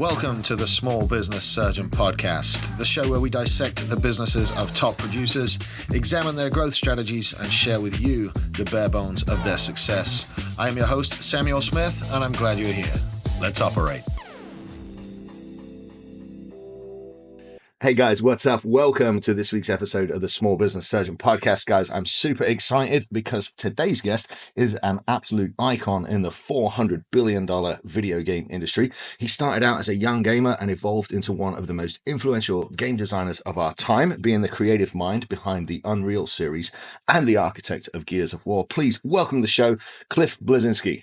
Welcome to the Small Business Surgeon Podcast, the show where we dissect the businesses of top producers, examine their growth strategies, and share with you the bare bones of their success. I am your host, Samuel Smith, and I'm glad you're here. Let's operate. Hey guys, what's up? Welcome to this week's episode of the Small Business Surgeon Podcast. Guys, I'm super excited because today's guest is an absolute icon in the $400 billion video game industry. He started out as a young gamer and evolved into one of the most influential game designers of our time, being the creative mind behind the Unreal series and the architect of Gears of War. Please welcome to the show, Cliff Bleszinski.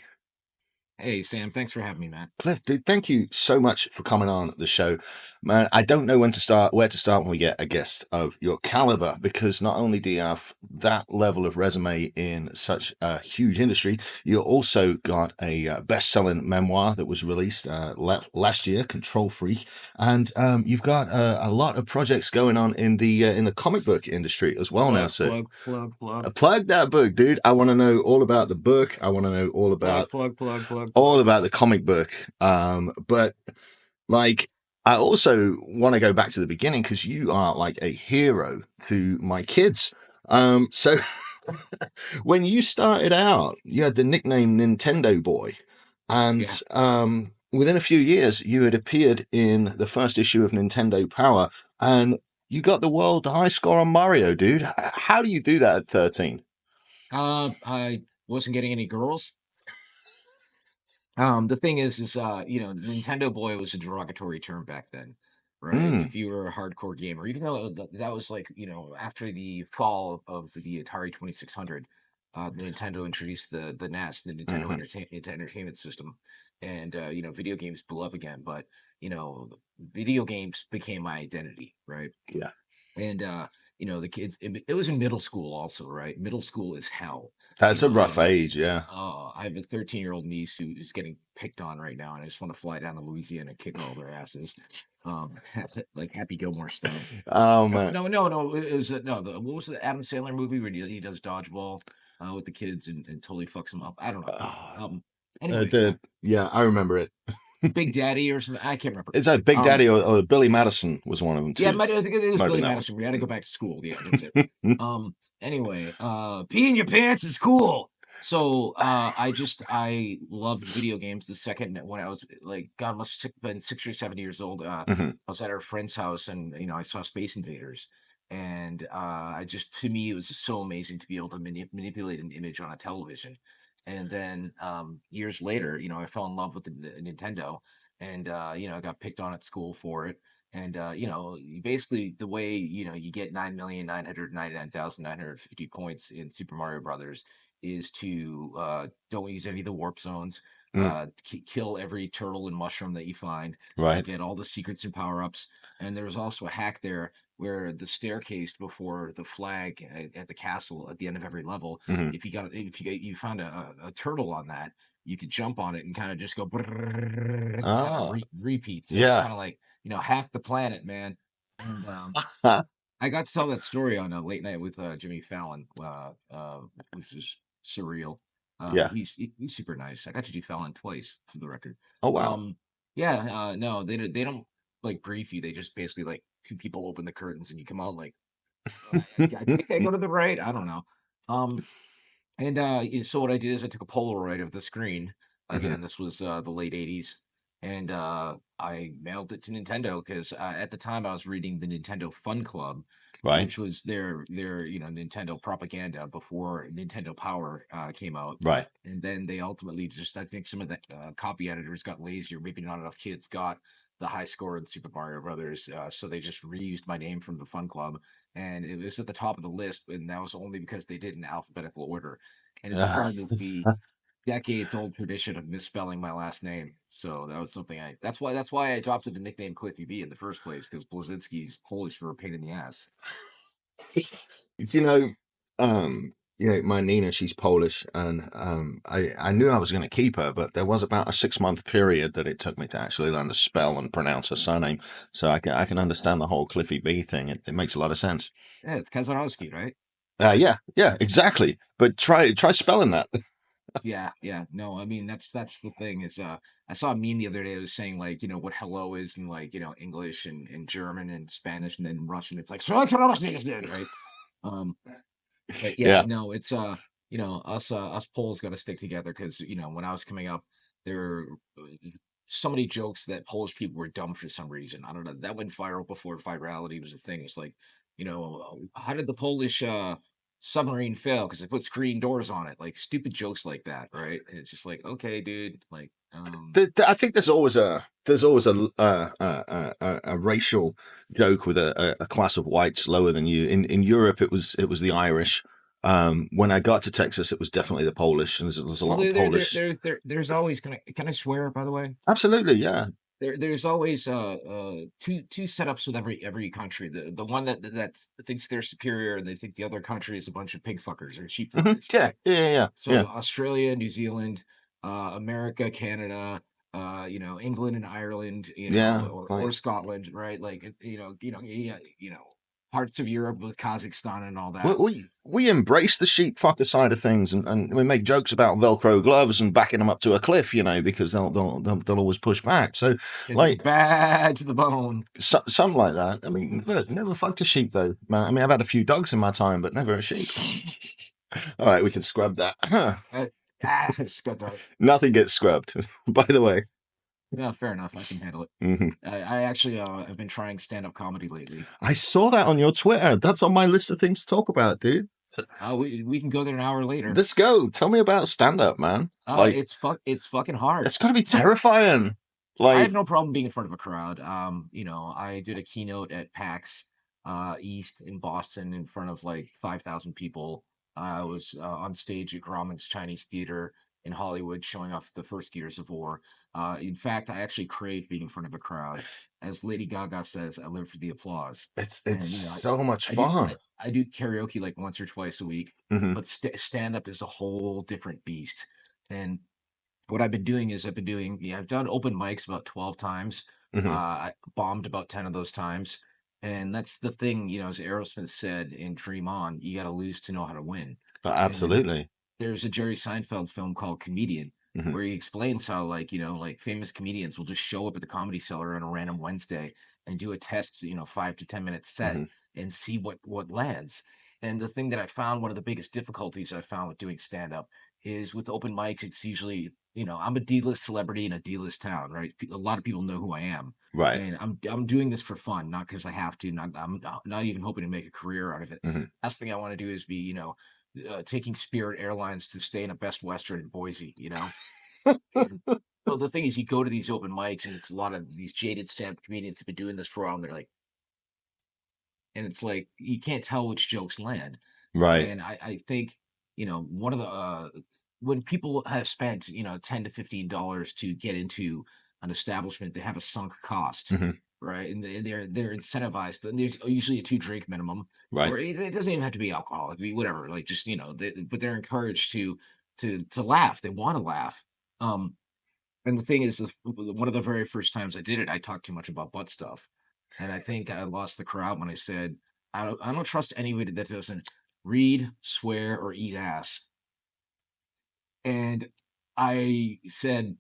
Hey, Sam, thanks for having me, man. Cliff, dude, thank you so much for coming on the show. Man, I don't know where to start when we get a guest of your caliber, because not only do you have that level of resume in such a huge industry, you also got a best-selling memoir that was released last year, Control Freak, and you've got a lot of projects going on in the comic book industry as well now. So plug that book, dude. I want to know all about the book. I want to know all about all about the comic book. But like, I also want to go back to the beginning because you are like a hero to my kids. So when you started out, you had the nickname Nintendo Boy, and within a few years, you had appeared in the first issue of Nintendo Power, and you got the world high score on Mario, dude. How do you do that at 13? I wasn't getting any girls. The thing is, Nintendo Boy was a derogatory term back then, right? If you were a hardcore gamer, even though that was like, after the fall of the Atari 2600, Nintendo introduced the NES, the Nintendo Entertainment System, and video games blew up again. But video games became my identity, right? Yeah. And the kids, it was in middle school also, right? Middle school is hell. That's a rough age, yeah. I have a 13-year-old niece who is getting picked on right now, and I just want to fly down to Louisiana and kick all their asses, like Happy Gilmore style. Oh man, no, it was what was the Adam Sandler movie where he does dodgeball with the kids and totally fucks them up? I don't know. Anyway, I remember it. Big Daddy or something. I can't remember. It's like Big Daddy or Billy Madison was one of them too. Yeah, I think it was Billy Madison. We had to go back to school. Yeah, that's it. Anyway, pee in your pants is cool. So I loved video games. The second when I was like, God, must have been 6 or 7 years old. I was at our friend's house, and I saw Space Invaders, and to me it was just so amazing to be able to manipulate an image on a television. And then years later, I fell in love with the Nintendo, and I got picked on at school for it. And basically the way you get 9,999,950 points in Super Mario Brothers is to don't use any of the warp zones, kill every turtle and mushroom that you find, right? Get all the secrets and power-ups. And there was also a hack there where the staircase before the flag at the castle at the end of every level, if you found a turtle on that, you could jump on it and kind of just go repeat. So it's kind of like, hack the planet, man. And I got to tell that story on a late night with Jimmy Fallon, which is surreal. He's super nice. I got to do Fallon twice, for the record. Oh wow. No, they don't like brief you. They just basically like two people open the curtains and you come out like, I think I go to the right. I don't know. So what I did is I took a Polaroid of the screen. Again, this was the late 80s. And I mailed it to Nintendo because at the time I was reading the Nintendo Fun Club, right, which was their Nintendo propaganda before Nintendo Power came out. Right. And then they ultimately I think some of the copy editors got lazy, or maybe not enough kids got the high score in Super Mario Brothers, so they just reused my name from the Fun Club, and it was at the top of the list, and that was only because they did in alphabetical order. And it's started to be decades old tradition of misspelling my last name. So that was something that's why I adopted the nickname Cliffy B in the first place, because Bleszinski's Polish for a pain in the ass. My Nina, she's Polish, and I knew I was going to keep her, but there was about a 6-month period that it took me to actually learn to spell and pronounce her surname. So I can understand the whole Cliffy B thing. It makes a lot of sense. Yeah, it's Kazarowski, right? Yeah, exactly. But try spelling that. Yeah. No, I mean that's the thing is I saw a meme the other day that was saying like, what hello is in like, English and German and Spanish and then Russian. It's like, right? Um, but yeah, Yeah. no, it's us Poles got to stick together because when I was coming up, there were so many jokes that Polish people were dumb for some reason. I don't know. That went viral before virality was a thing. It's like, how did the Polish submarine fail? Because they put screen doors on it. Like stupid jokes like that, right? And it's just like, okay, dude. Like, I think there's always a racial joke with a class of whites lower than you. In Europe, it was the Irish. When I got to Texas, it was definitely the Polish, and there's a well, lot of Polish. there's always can I swear by the way? Absolutely, yeah. There's always two setups with every country. The one that thinks they're superior and they think the other country is a bunch of pig fuckers or sheep fuckers, Yeah, right? yeah, yeah, yeah, So yeah. Australia, New Zealand, America, Canada, England and Ireland, Yeah, or Scotland, right? Like yeah, parts of Europe with Kazakhstan and all we, that. we we embrace the sheep fucker side of things, and we make jokes about Velcro gloves and backing them up to a cliff, because they'll always push back. So, Because they're like, bad to the bone. something like that. I mean, never fucked a sheep though, man. I mean, I've had a few dogs in my time, but never a sheep. All right, we can scrub that. uh, Scott, Nothing gets scrubbed, by the way. yeah, fair enough. I can handle it. Hmm. I actually have been trying stand-up comedy lately. I saw that on your Twitter. That's on my list of things to talk about, dude. We can go there an hour later. Let's go. Tell me about stand up, man. Like, It's fucking hard. it's got to be I terrifying. I have Like, no problem being in front of a crowd. I did a keynote at PAX East in Boston in front of like 5,000 people. I was on stage at Grauman's Chinese Theater in Hollywood showing off the first Gears of War. In fact, I actually crave being in front of a crowd. As Lady Gaga says, I live for the applause. it's And so much I do fun. I do karaoke like once or twice a week, Hmm. but stand up is a whole different beast. And what I've been doing is I've done open mics about 12 times. Hmm. I bombed about 10 of those times. And that's the thing, as Aerosmith said in Dream On, you got to lose to know how to win. But And absolutely. there's a Jerry Seinfeld film called Comedian Hmm. where he explains how like, like famous comedians will just show up at the Comedy Cellar on a random Wednesday and do a test, 5 to 10 minute set Hmm. and see what lands. And the thing that I found, one of the biggest difficulties I found with doing stand up is with open mics, it's usually, I'm a D-list celebrity in a D-list town, right? A lot of people know who I am. Right. And I'm doing this for fun, not because I have to. I'm not even hoping to make a career out of it. Hmm. Last thing I want to do is be, taking Spirit Airlines to stay in a Best Western in Boise, And well, the thing is, you go to these open mics, and it's a lot of these jaded stand-up comedians have been doing this for a while, and they're like, and it's like you can't tell which jokes land. Right. And I think one of the when people have spent $10 to $15 to get into an establishment, they have a sunk cost, Hmm. right? And they're incentivized. And there's usually a 2 drink minimum, Right. or it doesn't even have to be alcohol. It could be whatever. Like just but they're encouraged to laugh. They want to laugh. Um, and the thing is, one of the very first times I did it, I talked too much about butt stuff, and I think I lost the crowd when I said, I don't trust anybody that doesn't read, swear, or eat ass." And I said,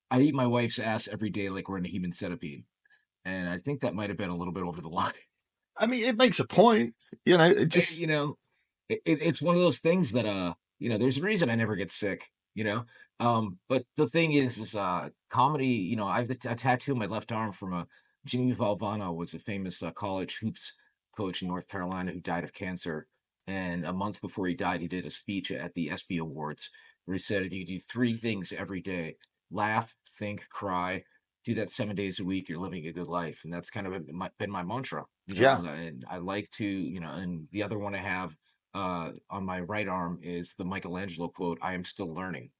"I eat my wife's ass every day like we're in a human centipede," and I think that might have been a little bit over the line. I mean, it makes a point. It Eh, just. you know, it's one of those things that there's a reason I never get sick. But the thing is comedy. I've a tattoo on my left arm from a Jimmy Valvano was a famous college hoops coach in North Carolina who died of cancer. And a month before he died, he did a speech at the ESPY Awards where he said, if you do three things every day, laugh, think, cry, do that 7 days a week, you're living a good life. And that's kind of been my mantra, Yeah. and I like to, and the other one I have on my right arm is the Michelangelo quote, I am still learning.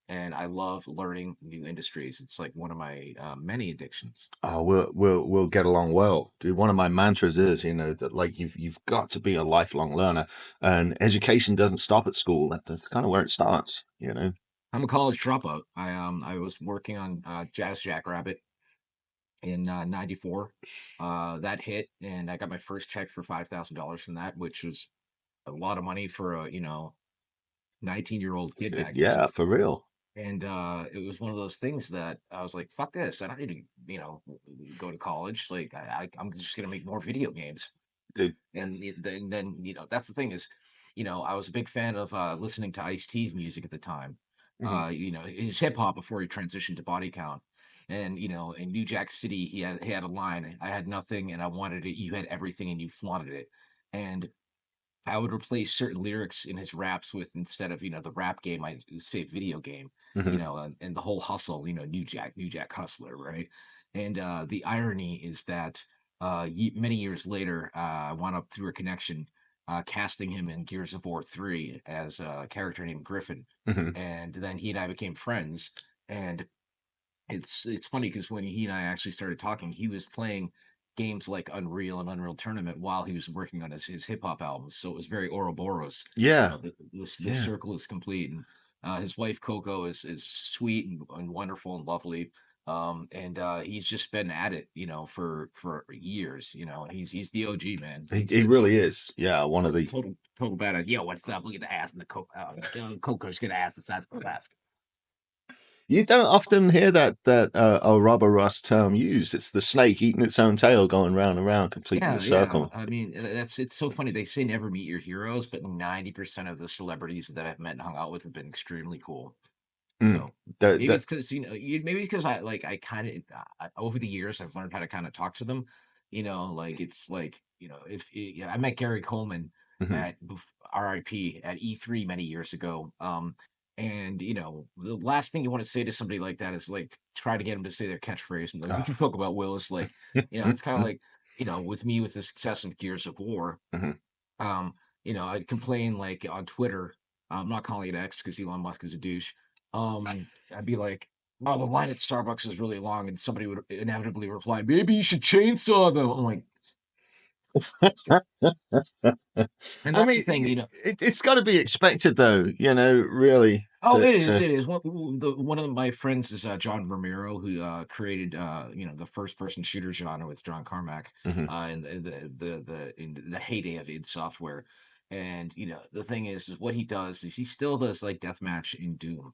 And I love learning new industries. It's like one of my many addictions. Oh, we'll get along well, dude. One of my mantras is, that like you've got to be a lifelong learner, and education doesn't stop at school. That's kind of where it starts. I'm a college dropout. I was working on Jazz Jackrabbit in '94. That hit, and I got my first check for $5,000 from that, which was a lot of money for a 19-year-old kid back then. Yeah, for real. And it was one of those things that I was like, fuck this. I don't need to, go to college. Like I'm just gonna make more video games. Dude. And then that's the thing is, I was a big fan of listening to Ice-T's music at the time. Mhm. His hip hop before he transitioned to body count. And in New Jack City, he had a line, I had nothing and I wanted it, you had everything and you flaunted it. And I would replace certain lyrics in his raps with, instead of the rap game, I say video game, Mhm. and the whole hustle, New Jack Hustler, right? And the irony is that many years later, I wound up through a connection casting him in Gears of War 3 as a character named Griffin, Mhm. and then he and I became friends. And it's funny because when he and I actually started talking, he was playing games like Unreal and Unreal Tournament while he was working on his hip hop albums. So it was very Ouroboros. Yeah. The Yeah. circle is complete, and his wife Coco is sweet and wonderful and lovely. And he's just been at it, for years. He's the OG man. He really is. Yeah, one of the Total badass. Yo, what's up? Look at the ass and the Coco's good ass the size of a basket. you don't often hear that Ouroboros term used. It's the snake eating its own tail going round and round, completing the Yeah, yeah. circle. I mean, it's so funny. They say never meet your heroes, but 90% of the celebrities that I've met and hung out with have been extremely cool. Mm. So That maybe that it's because maybe because I kind of over the years I've learned how to kind of talk to them. Like it's like if yeah, I met Gary Coleman mhm. at RIP at E3 many years ago. And the last thing you want to say to somebody like that is like try to get them to say their catchphrase and like, what Oh. you talk about, Willis? Like, it's kind of like with me with the success of Gears of War. Mhm. um, I'd complain like on Twitter. I'm not calling it X because Elon Musk is a douche. I'd be like, "Oh, the line at Starbucks is really long," and somebody would inevitably reply, "Maybe you should chainsaw them." I'm like, and I that's the mean, thing, it's got to be expected, though. Really, Oh, to it is. to. It is. One of my friends is John Romero, who created the first person shooter genre with John Carmack, Mhm. in the heyday of id Software. And the thing is what he does is he still does like deathmatch in Doom,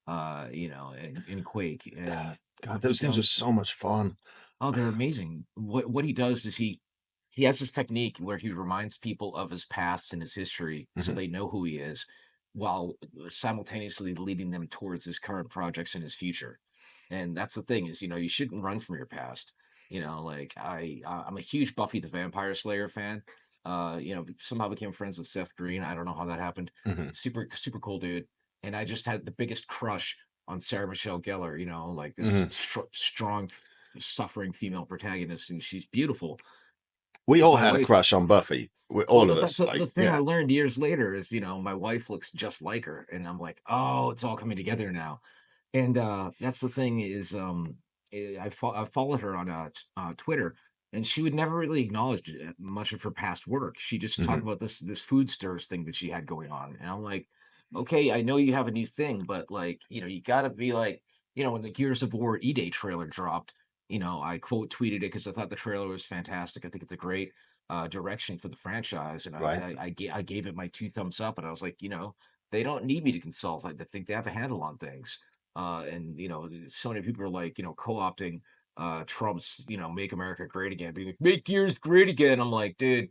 in Quake, and God, he those games are does. so much fun. Oh, they're amazing. What he does is he has this technique where he reminds people of his past and his history so Mhm. they know who he is, while simultaneously leading them towards his current projects and his future. And that's the thing is, you shouldn't run from your past. Like I'm a huge Buffy the Vampire Slayer fan. Somehow became friends with Seth Green. I don't know how that happened. Mhm. Super super cool dude. And I just had the biggest crush on Sarah Michelle Gellar, like this Mhm. strong suffering female protagonist, and she's beautiful. We all My had a wife, crush on Buffy. well, All of us, the like, thing I yeah. learned years later is, my wife looks just like her, and I'm like, oh, it's all coming together now. And that's the thing is, I followed her on Twitter, and she would never really acknowledge much of her past work. She just talked Mhm. about this food stirs thing that she had going on, and I'm like, okay, I know you have a new thing, but like, you got to be like, when the Gears of War E-Day trailer dropped, I quote tweeted it because I thought the trailer was fantastic. I think it's a great direction for the franchise, and Right. I gave it my two thumbs up, and I was like, they don't need me to consult. I think they have a handle on things. And so many people are like, co-opting Trump's, "Make America Great Again," being like, "Make Gears great again." I'm like, dude,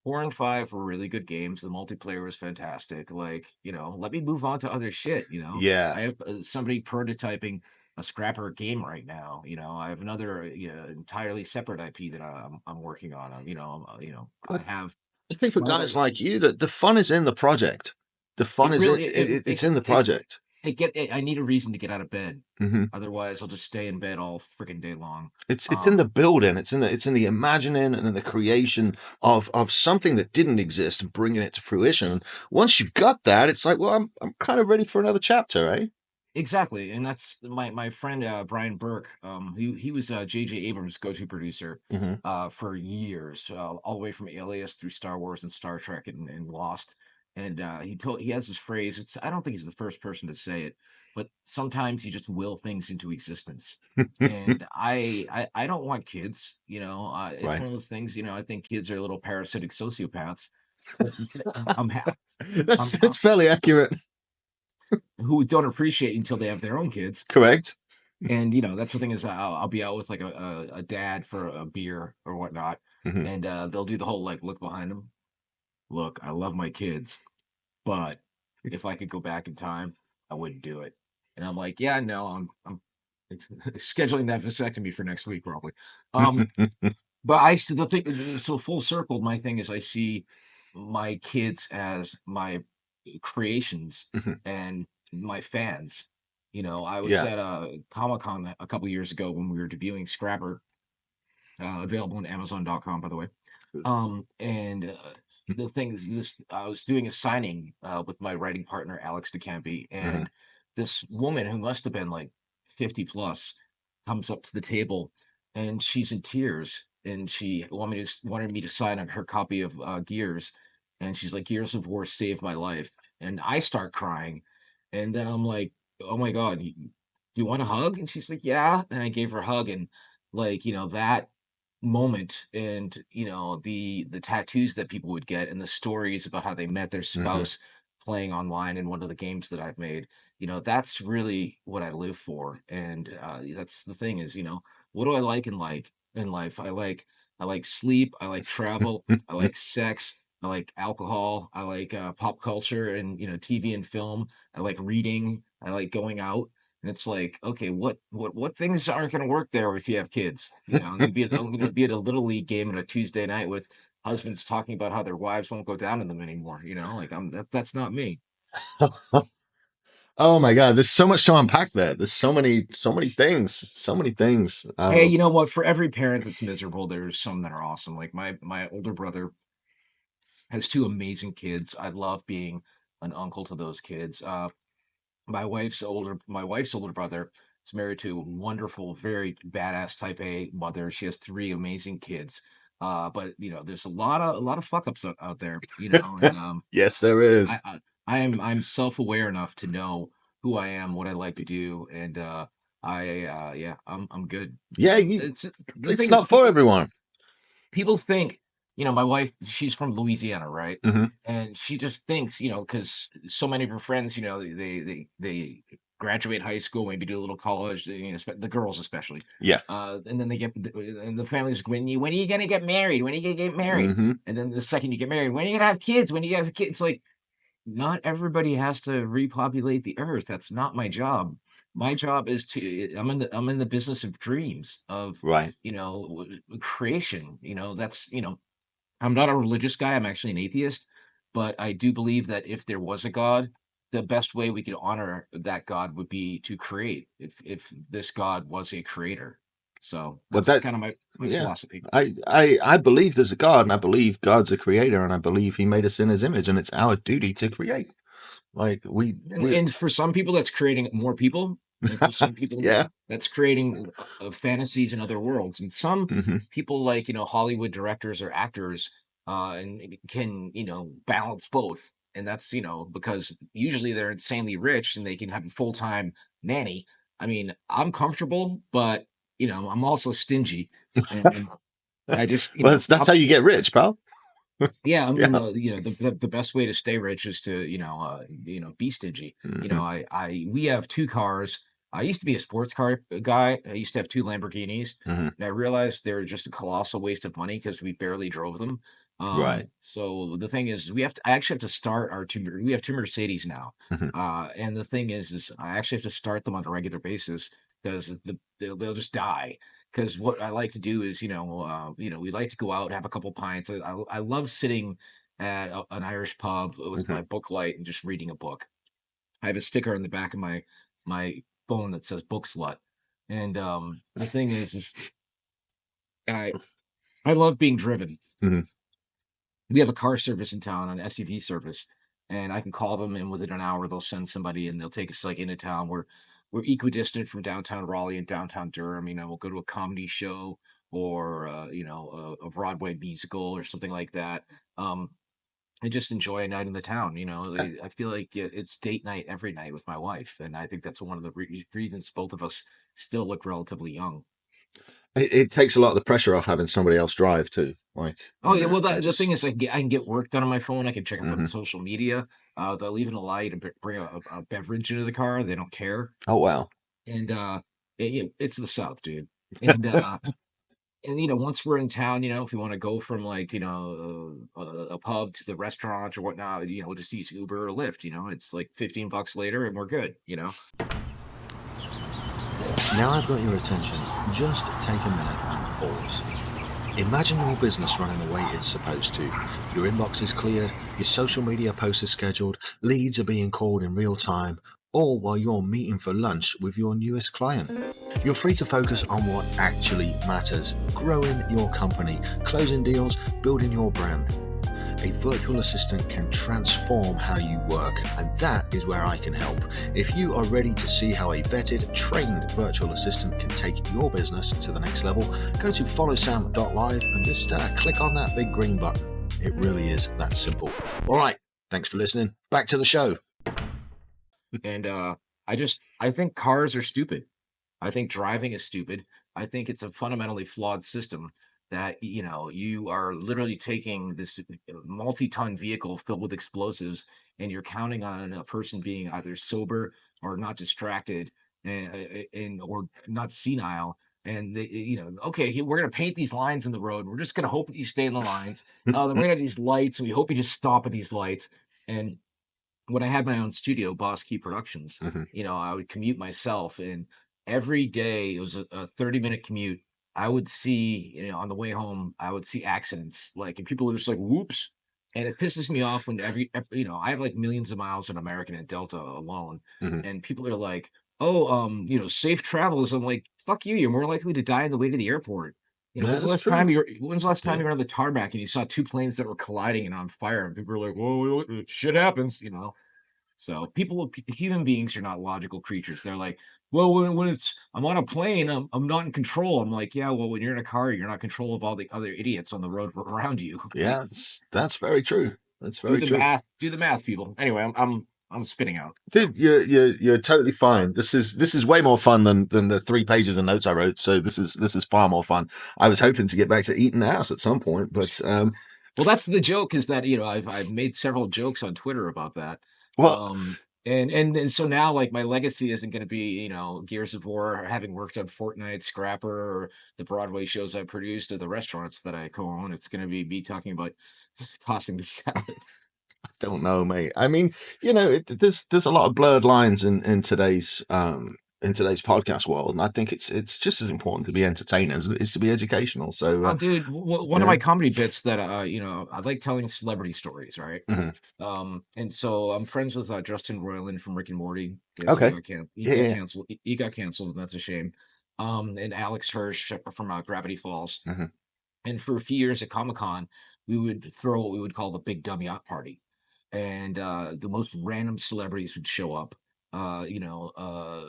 4 and 5 were really good games. The multiplayer was fantastic. Like, let me move on to other shit. Yeah. I have somebody prototyping a scrapper game right now. I have another entirely separate IP that I'm working on. I But have I think for one of guys the. like you, that the fun is in the project. The fun It is really it's in the it project. I need a reason to get out of bed. Mhm. Otherwise, I'll just stay in bed all freaking day long. It's in the Um, building. It's in the imagining and in the creation of something that didn't exist and bringing it to fruition. And once you've got that, it's like, well, I'm kind of ready for another chapter, eh? exactly, and that's my friend Brian Burke. He was J.J. Abrams' go-to producer Hmm. for years, all the way from Alias through Star Wars and Star Trek and Lost. And he has this phrase. I don't think he's the first person to say it, but sometimes you just will things into existence. And I don't want kids. It's Right. one of those things. I think kids are little parasitic sociopaths. But I'm ha- That's I'm that's fairly accurate. who don't appreciate until they have their own kids. Correct. And that's the thing is I'll be out with like a dad for a beer or whatnot, Hmm. and they'll do the whole like look behind them. Look, I love my kids, but if I could go back in time, I wouldn't do it. And I'm like, yeah, no, I'm scheduling that vasectomy for next week probably. Um, but I see the thing. So full circle, my thing is I see my kids as my creations and my fans. I was Yeah. at a Comic-Con a couple years ago when we were debuting Scrapper, available on Amazon.com, by the way. And the thing is, this I was doing a signing with my writing partner Alex DeCampi, Hmm. and this woman who must have been like 50 plus comes up to the table, and she's in tears, and she wanted me to sign on her copy of Gears, and she's like, "Gears of War saved my life," and I start crying, and then I'm like, "Oh my God, do you want a hug?" And she's like, "Yeah," and I gave her a hug, and like that moment, and the tattoos that people would get, and the stories about how they met their Hmm. spouse playing online in one of the games that I've made, that's really what I live for. And that's the thing is, what do I like in life? I like sleep, I like travel, I like sex, I like alcohol, I like pop culture and TV and film, I like reading, I like going out. And it's like, okay, what things aren't going to work there if you have kids? I'm going to be at a little league game on a Tuesday night with husbands talking about how their wives won't go down on them anymore. Like that's not me. Oh my God, there's so much to unpack there. There's so many things, so many things. Hey, you know what? For every parent that's miserable, there's some that are awesome. Like my older brother has two amazing kids. I love being an uncle to those kids. My wife's older brother is married to a wonderful, very badass type A mother. She has three amazing kids. But there's a lot of fuck ups out there, and Yes, there is. I'm self-aware enough to know who I am, what I like to do, and yeah, I'm good. Yeah, It's the it's thing is not for everyone. people think, my wife, she's from Louisiana, right? Hmm. And she just thinks, because so many of her friends, they graduate high school, maybe do a little college, the girls especially. Yeah. And then and the family's like, when are you gonna get married? When are you gonna get married? Hmm. And then the second you get married, when are you gonna have kids? When are you gonna have kids? It's like, not everybody has to repopulate the earth. That's not my job. My job is I'm in the business of dreams, of Right. creation. That's I'm not a religious guy. I'm actually an atheist, but I do believe that if there was a God, the best way we could honor that God would be to create. If this God was a creator, so Well, that's that kind of my yeah. philosophy. I believe there's a God, and I believe God's a creator, and I believe He made us in His image, and it's our duty to create. Like And, we and for some people, that's creating more people, and for some people, yeah. that's creating fantasies and other worlds. And some Hmm. people, like Hollywood directors or actors, and can balance both. And that's because usually they're insanely rich and they can have a full time nanny. I mean, I'm comfortable, but I'm also stingy, and I just Well, that's how you get rich, pal. yeah, I mean, Yeah. the best way to stay rich is to, be stingy. Hmm. We have two cars. I used to be a sports car guy. I used to have two Lamborghinis, Hmm. and I realized they're just a colossal waste of money because we barely drove them. Right. So the thing is, I actually have to start we have two Mercedes now. Hmm. And the thing is I actually have to start them on a regular basis because they'll just die. Because what I like to do is, we like to go out, have a couple pints. I love sitting at an Irish pub with Hmm. my book light and just reading a book. I have a sticker on the back of my phone that says "book slut," and the thing is and I love being driven. Hmm. We have a car service in town, an SUV service, and I can call them, and within an hour they'll send somebody, and they'll take us like into town. We're equidistant from downtown Raleigh and downtown Durham. We'll go to a comedy show or a Broadway musical or something like that. Um, I just enjoy a night in the town. I feel like it's date night every night with my wife, and I think that's one of the reasons both of us still look relatively young. It takes a lot of the pressure off having somebody else drive too. Like, Oh yeah, well I the thing just. is, I can get work done on my phone. I can check up on Hmm. social media. They'll leave in a light and bring a beverage into the car. They don't care. Oh wow. And it's the South, dude. And once we're in town, if you want to go from like, a pub to the restaurant or whatnot, we'll just use Uber or Lyft. It's like $15 later and we're good. Now I've got your attention. Just take a minute and pause. Imagine your business running the way it's supposed to. Your inbox is cleared, your social media posts are scheduled, leads are being called in real time, all while you're meeting for lunch with your newest client. You're free to focus on what actually matters, growing your company, closing deals, building your brand. A virtual assistant can transform how you work, and that is where I can help. If you are ready to see how a vetted, trained virtual assistant can take your business to the next level, go to followsam.live and just click on that big green button. It really is that simple. All right, thanks for listening. Back to the show. And I think cars are stupid. I think driving is stupid. I think it's a fundamentally flawed system that, you are literally taking this multi-ton vehicle filled with explosives and you're counting on a person being either sober or not distracted and or not senile. And okay, we're gonna paint these lines in the road. We're just gonna hope that you stay in the lines. Then we're gonna have these lights, and we hope you just stop at these lights. And when I had my own studio, Boss Key Productions, Mhm. I would commute myself, and every day it was a 30-minute commute. I would see, on the way home, I would see accidents, like, and people are just like, whoops. And it pisses me off when I have like millions of miles in American and Delta alone. Mhm. And people are like, oh, safe travels. I'm like, fuck you. You're more likely to die on the way to the airport. Yeah, that's true. When's the last time Yeah. you were on the tarmac and you saw two planes that were colliding and on fire? And people are like, whoa, shit happens. So human beings are not logical creatures. They're like, well, when I'm on a plane, I'm not in control. I'm like, yeah, well, when you're in a car, you're not in control of all the other idiots on the road around you. Like, Yeah, that's very true. That's very true. do the math, people. Anyway, I'm spinning out. So, Dude, you're totally fine. This is way more fun than the 3 pages of notes I wrote. So this is far more fun. I was hoping to get back to eating house at some point, but well, that's the joke, is that, I've made several jokes on Twitter about that. well, Um, and so now, like, my legacy isn't going to be, Gears of War, or having worked on Fortnite, Scrapper, or the Broadway shows I produced, or the restaurants that I co-own. It's going to be me talking about tossing the salad. don't know, mate. I mean, there's a lot of blurred lines in today's podcast world, and I think it's just as important to be entertaining as it is to be educational. So Oh, dude, one of yeah. my comedy bits that I like telling celebrity stories, right? Mhm. And so I'm friends with Justin Roiland from Rick and Morty. Yeah, he Okay. got he Yeah, got yeah. canceled. He got canceled, and that's a shame. And Alex Hirsch from Gravity Falls. Mhm. And for a few years at Comic Con, we would throw what we would call the Big Dumb Yacht Party, and the most random celebrities would show up. Uh, you know, uh,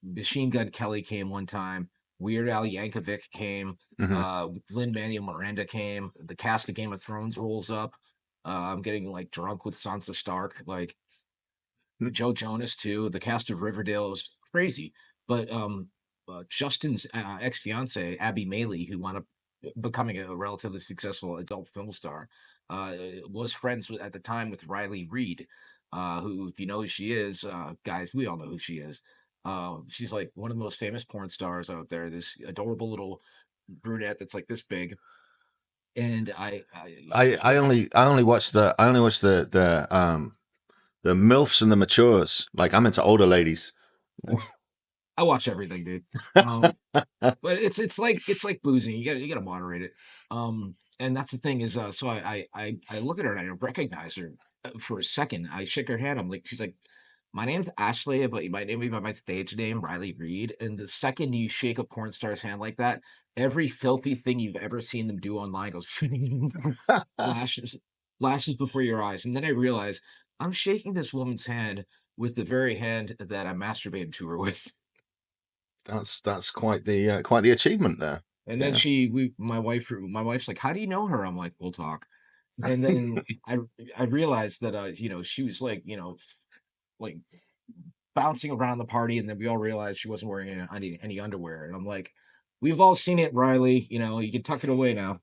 Machine Gun Kelly came one time. Weird Al Yankovic came. Mhm. Lin-Manuel Miranda came. The cast of Game of Thrones rolls up. I'm getting like drunk with Sansa Stark. Like, Joe Jonas too. The cast of Riverdale is crazy. But Justin's ex-fiance, Abby Maley, who wound up becoming a relatively successful adult film star, was friends at the time with Riley Reid, who, if you know who she is, guys, we all know who she is. She's like one of the most famous porn stars out there. This adorable little brunette that's like this big. And I only watch the MILFs and the matures. Like I'm into older ladies. I watch everything, dude. Um, But it's like boozing. You gotta moderate it. And that's the thing is, so I look at her and I don't recognize her for a second. I shake her hand. I'm like, she's like, my name's Ashley, but you might know me by my stage name, Riley Reid. And the second you shake a porn star's hand like that, every filthy thing you've ever seen them do online goes flashes flashes before your eyes. And then I realize I'm shaking this woman's hand with the very hand that I masturbated to her with. That's quite the achievement there. And then Yeah. my wife's like, "How do you know her?" I'm like, "We'll talk." And then I realized that she was like, like bouncing around the party, and then we all realized she wasn't wearing any underwear. And I'm like, "We've all seen it, Riley. You can tuck it away now."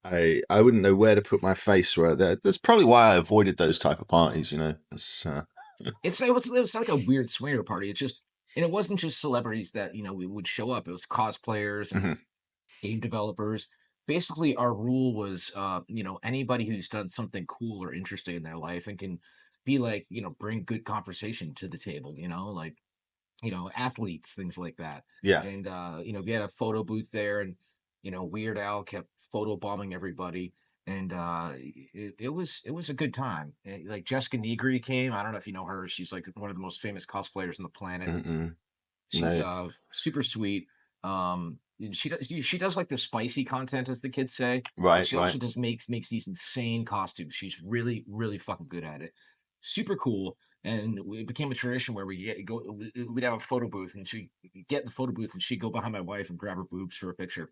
I wouldn't know where to put my face right there. That's probably why I avoided those type of parties, you know. It was like a weird swinger party. It's just, and it wasn't just celebrities that we would show up. It was cosplayers and Mhm. game developers. Basically, our rule was, anybody who's done something cool or interesting in their life and can be like, bring good conversation to the table. Like athletes, things like that. Yeah. And we had a photo booth there, and Weird Al kept photo bombing everybody, and it was a good time. Like Jessica Negri came. I don't know if you know her. She's like one of the most famous cosplayers on the planet. Mm-mm. She's No. super sweet. And she does like the spicy content, as the kids say, but Right, she right. also just makes these insane costumes. She's really really fucking good at it. Super cool. And it became a tradition where we'd have a photo booth, and she'd get in the photo booth, and she'd go behind my wife and grab her boobs for a picture.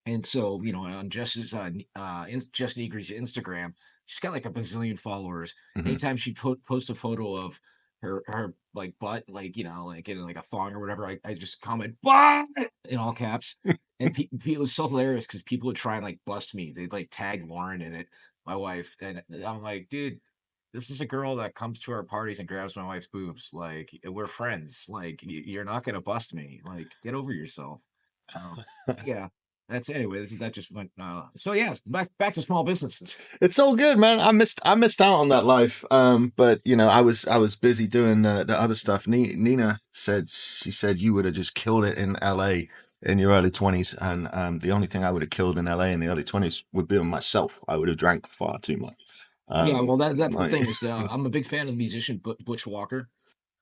And so, on Jess Negri's Instagram, she's got like a bazillion followers. Hmm. Anytime she post a photo of her like butt, like like in like a thong or whatever, I just comment "butt" in all caps. And it was so hilarious because people would try and like bust me. They'd like tag Lauren in it, my wife, and I'm like, dude, this is a girl that comes to our parties and grabs my wife's boobs. Like, we're friends. Like, you're not gonna bust me. Like, get over yourself. Um, yeah. That's anyway. That just went. So yes, back to small businesses. It's all good, man. I missed out on that life. But you know, I was busy doing the other stuff. Nina said she said you would have just killed it in LA in your early 20s, and the only thing I would have killed in LA in the early 20s would be on myself. I would have drank far too much. Yeah, well, that's the Like, thing is, I'm a big fan of the musician Butch Walker.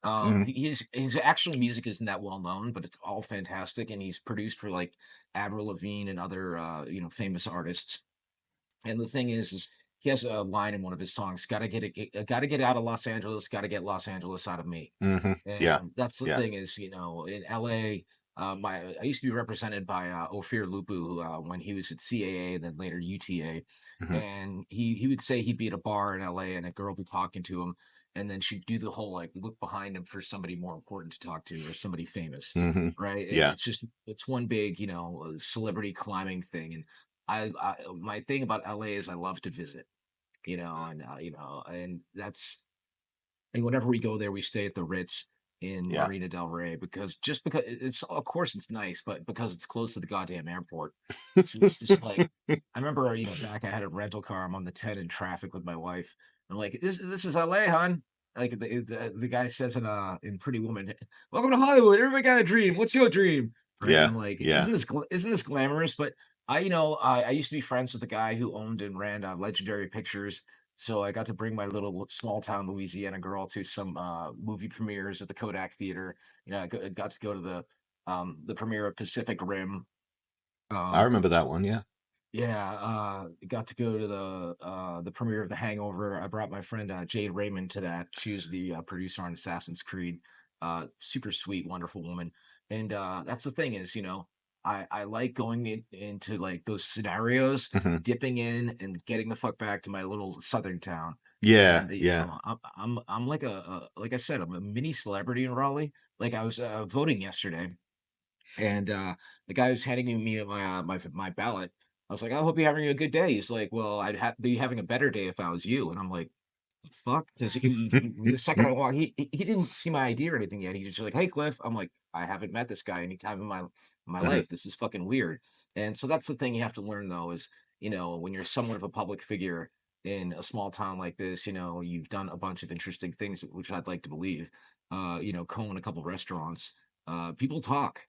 mm, His actual music isn't that well known, but it's all fantastic, and he's produced for like Avril Lavigne and other famous artists. And the thing is he has a line in one of his songs: got to get out of Los Angeles, got to get Los Angeles out of me." hmm. Yeah, And that's the yeah. thing is, in LA, I used to be represented by Ophir Lupu when he was at CAA and then later UTA. Hmm. And he would say he'd be at a bar in LA and a girl would be talking to him, and then she'd do the whole like look behind him for somebody more important to talk to or somebody famous, Hmm. right? And Yeah, it's one big, celebrity climbing thing. And my thing about LA is I love to visit, and that's, and whenever we go there, we stay at the Ritz in yeah. Marina Del Rey, because it's, of course it's nice, but because it's close to the goddamn airport. It's just like, I remember, back I had a rental car. I'm on the 10 in traffic with my wife. I'm like, this is LA, hon. Like the guy says in Pretty Woman, "Welcome to Hollywood. Everybody got a dream. What's your dream?" Right? And Yeah, I'm like, yeah. isn't this glamorous? But I used to be friends with the guy who owned and ran Legendary Pictures, so I got to bring my little small town Louisiana girl to some movie premieres at the Kodak Theater. I got to go to the premiere of Pacific Rim. I Um, remember that one. Yeah. yeah, got to go to the premiere of The Hangover. I brought my friend Jade Raymond to that. She was the producer on Assassin's Creed. Super sweet, wonderful woman. And that's the thing is, I like going into like those scenarios, Hmm. dipping in and getting the fuck back to my little southern town. Yeah, And yeah. I'm like like I said, I'm a mini celebrity in Raleigh. Like I was voting yesterday, and the guy who's handing me my ballot, I was like, "I hope you're having a good day." He's like, "Well, I'd be having a better day if I was you." And I'm like, "The fuck?" Because the second I walk, he didn't see my ID or anything yet. He just like, "Hey, Cliff." I'm like, "I haven't met this guy any time in my Mhm. life. This is fucking weird." And so that's the thing you have to learn though is, when you're somewhat of a public figure in a small town like this, you've done a bunch of interesting things, which I'd like to believe. Co-own a couple restaurants. People talk.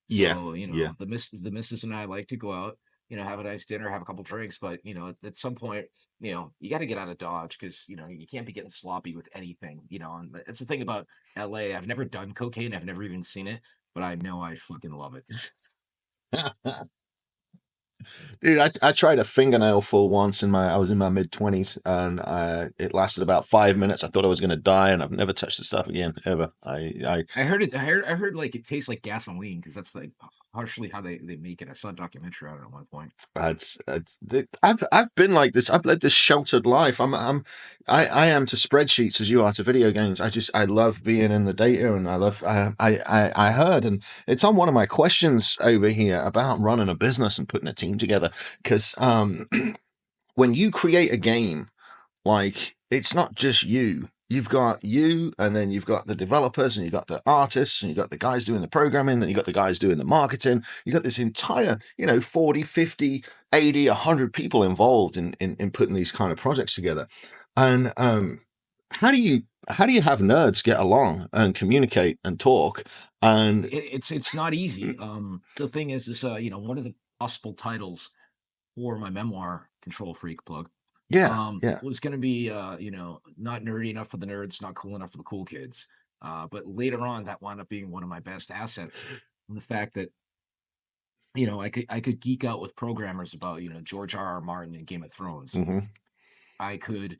Yeah, So, yeah. the missus and I like to go out, have a nice dinner, have a couple drinks, but at some point, you got to get out of Dodge because you can't be getting sloppy with anything, and that's the thing about LA. I've never done cocaine, I've never even seen it, but I know I fucking love it. Dude, I tried a fingernail full once I was in my mid 20s, and it lasted about 5 minutes. I thought I was going to die, and I've never touched the stuff again ever. I heard like it tastes like gasoline because that's like. partially how they make it. I saw a documentary on it at one point. I've been like this. I've led this sheltered life. I am to spreadsheets as you are to video games. I love being in the data, and I love I heard, and it's on one of my questions over here about running a business and putting a team together. Because when you create a game, like, it's not just you. You've got you, and then you've got the developers, and you've got the artists, and you've got the guys doing the programming, then you've got the guys doing the marketing. You've got this entire, 40, 50, 80, 100 people involved in putting these kind of projects together. And how do you have nerds get along and communicate and talk? And It's not easy. The thing is one of the possible titles for my memoir, Control Freak plug, yeah, yeah. was going to be not nerdy enough for the nerds, not cool enough for the cool kids. But later on, that wound up being one of my best assets. The fact that I could geek out with programmers about George R. R. Martin and Game of Thrones. Hmm. I could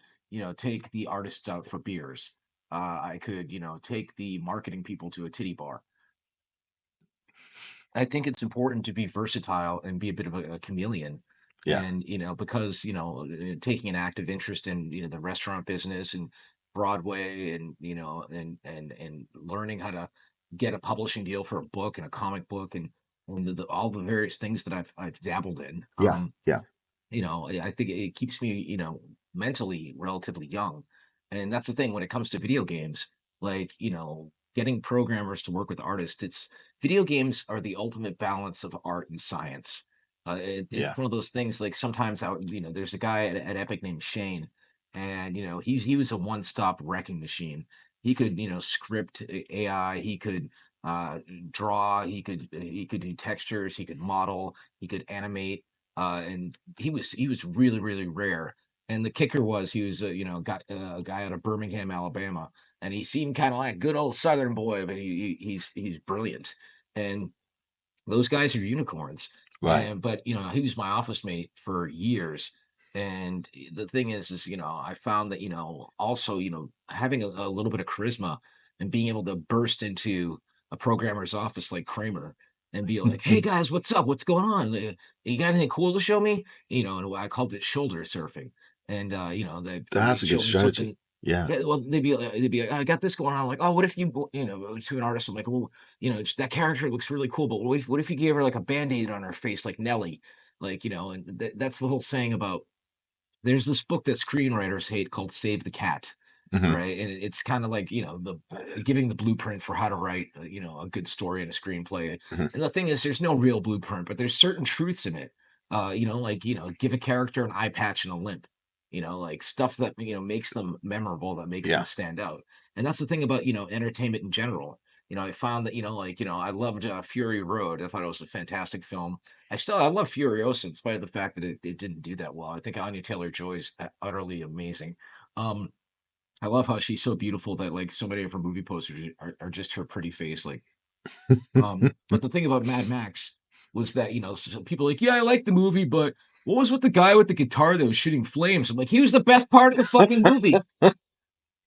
take the artists out for beers. I could take the marketing people to a titty bar. I think it's important to be versatile and be a bit of a chameleon. Yeah. And, because, taking an active interest in, the restaurant business and Broadway and, and learning how to get a publishing deal for a book and a comic book and all the various things that I've dabbled in. Yeah. Yeah. I think it keeps me, mentally relatively young. And that's the thing when it comes to video games, like, getting programmers to work with artists. It's video games are the ultimate balance of art and science. Yeah. It's one of those things like sometimes there's a guy at Epic named Shane, and he was a one-stop wrecking machine. He could script AI, he could draw, he could do textures, he could model, he could animate, and he was really really rare. And the kicker was he was a guy out of Birmingham, Alabama, and he seemed kind of like a good old Southern boy, but he's brilliant. And those guys are unicorns. Right. And but he was my office mate for years. And the thing is I found that also having a little bit of charisma and being able to burst into a programmer's office like Kramer and be like, "Hey guys, what's up? What's going on? You got anything cool to show me?" And I called it shoulder surfing. And That's they'd a good show me strategy. something. Yeah. Yeah, well, they'd be like, "I got this going on." I'm like, "Oh, what if you, to an artist?" I'm like, "Well, that character looks really cool, but what if you gave her like a band-aid on her face like Nelly?" Like, and that's the whole saying about there's this book that screenwriters hate called Save the Cat, Hmm. right? And it's kind of like, the giving the blueprint for how to write, a good story and a screenplay. Hmm. And the thing is, there's no real blueprint, but there's certain truths in it. Like, give a character an eye patch and a limp, like stuff that, makes them memorable, that makes them Yeah. stand out. And that's the thing about, entertainment in general. I found that, I loved Fury Road. I thought it was a fantastic film. I love Furiosa in spite of the fact that it didn't do that well. I think Anya Taylor-Joy is utterly amazing. Um, I love how she's so beautiful that like so many of her movie posters are just her pretty face. Like, but the thing about Mad Max was that some people are like, yeah, I like the movie, but what was with the guy with the guitar that was shooting flames? I'm like, he was the best part of the fucking movie.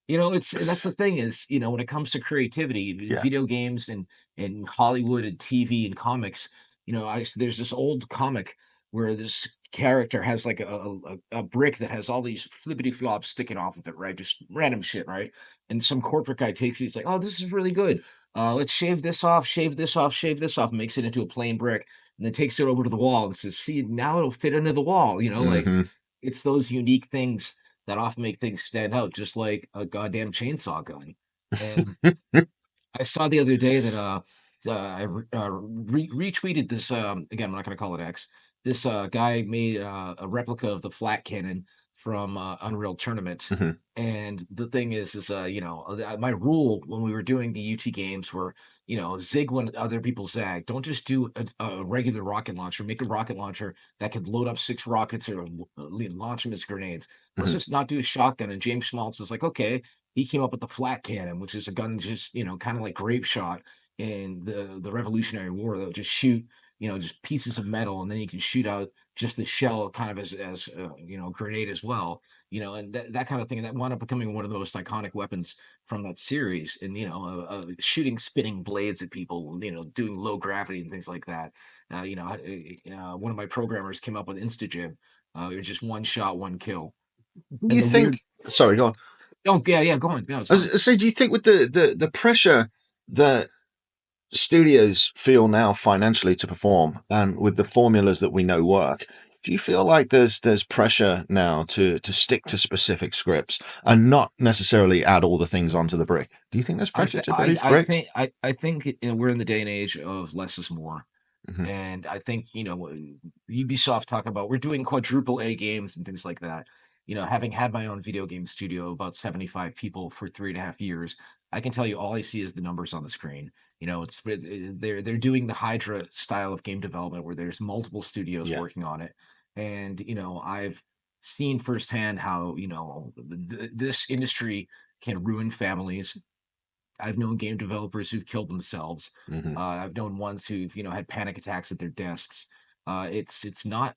It's that's the thing is, when it comes to creativity, Yeah. video games and Hollywood and TV and comics, there's this old comic where this character has like a brick that has all these flippity flops sticking off of it, right? Just random shit, right? And some corporate guy takes it, he's like, oh, this is really good. Let's shave this off, shave this off, shave this off, makes it into a plain brick, and then takes it over to the wall and says, see, now it'll fit into the wall, like Hmm. it's those unique things that often make things stand out, just like a goddamn chainsaw gun. And I saw the other day that retweeted this. Again, I'm not going to call it X. This guy made a replica of the flat cannon from Unreal Tournament. Hmm. And the thing is my rule when we were doing the UT games were, zig when other people zag. Don't just do a regular rocket launcher. Make a rocket launcher that can load up 6 rockets or launch them as grenades. Let's Hmm. just not do a shotgun. And James Schmaltz is like, okay, he came up with the flat cannon, which is a gun just, kind of like grape shot in the Revolutionary War that would just shoot, just pieces of metal, and then you can shoot out just the shell kind of as grenade as well, and that kind of thing that wound up becoming one of the most iconic weapons from that series, and shooting spinning blades at people, doing low gravity and things like that. One of my programmers came up with Instajib. It was just one shot, one kill. Do And you the weird, think? Sorry, go on. oh yeah, yeah, go on, yeah, it's I fine. was say, do you think with the pressure that studios feel now financially to perform, and with the formulas that we know work, do you feel like there's pressure now to stick to specific scripts and not necessarily add all the things onto the brick? Do you think there's I pressure th- to produce I bricks? think we're in the day and age of less is more. Hmm. And I think, Ubisoft talking about we're doing quadruple A games and things like that. Having had my own video game studio, about 75 people for 3.5 years, I can tell you all I see is the numbers on the screen. They're doing the Hydra style of game development where there's multiple studios Yeah. working on it. And, I've seen firsthand how, this industry can ruin families. I've known game developers who've killed themselves. Hmm. I've known ones who've had panic attacks at their desks. It's not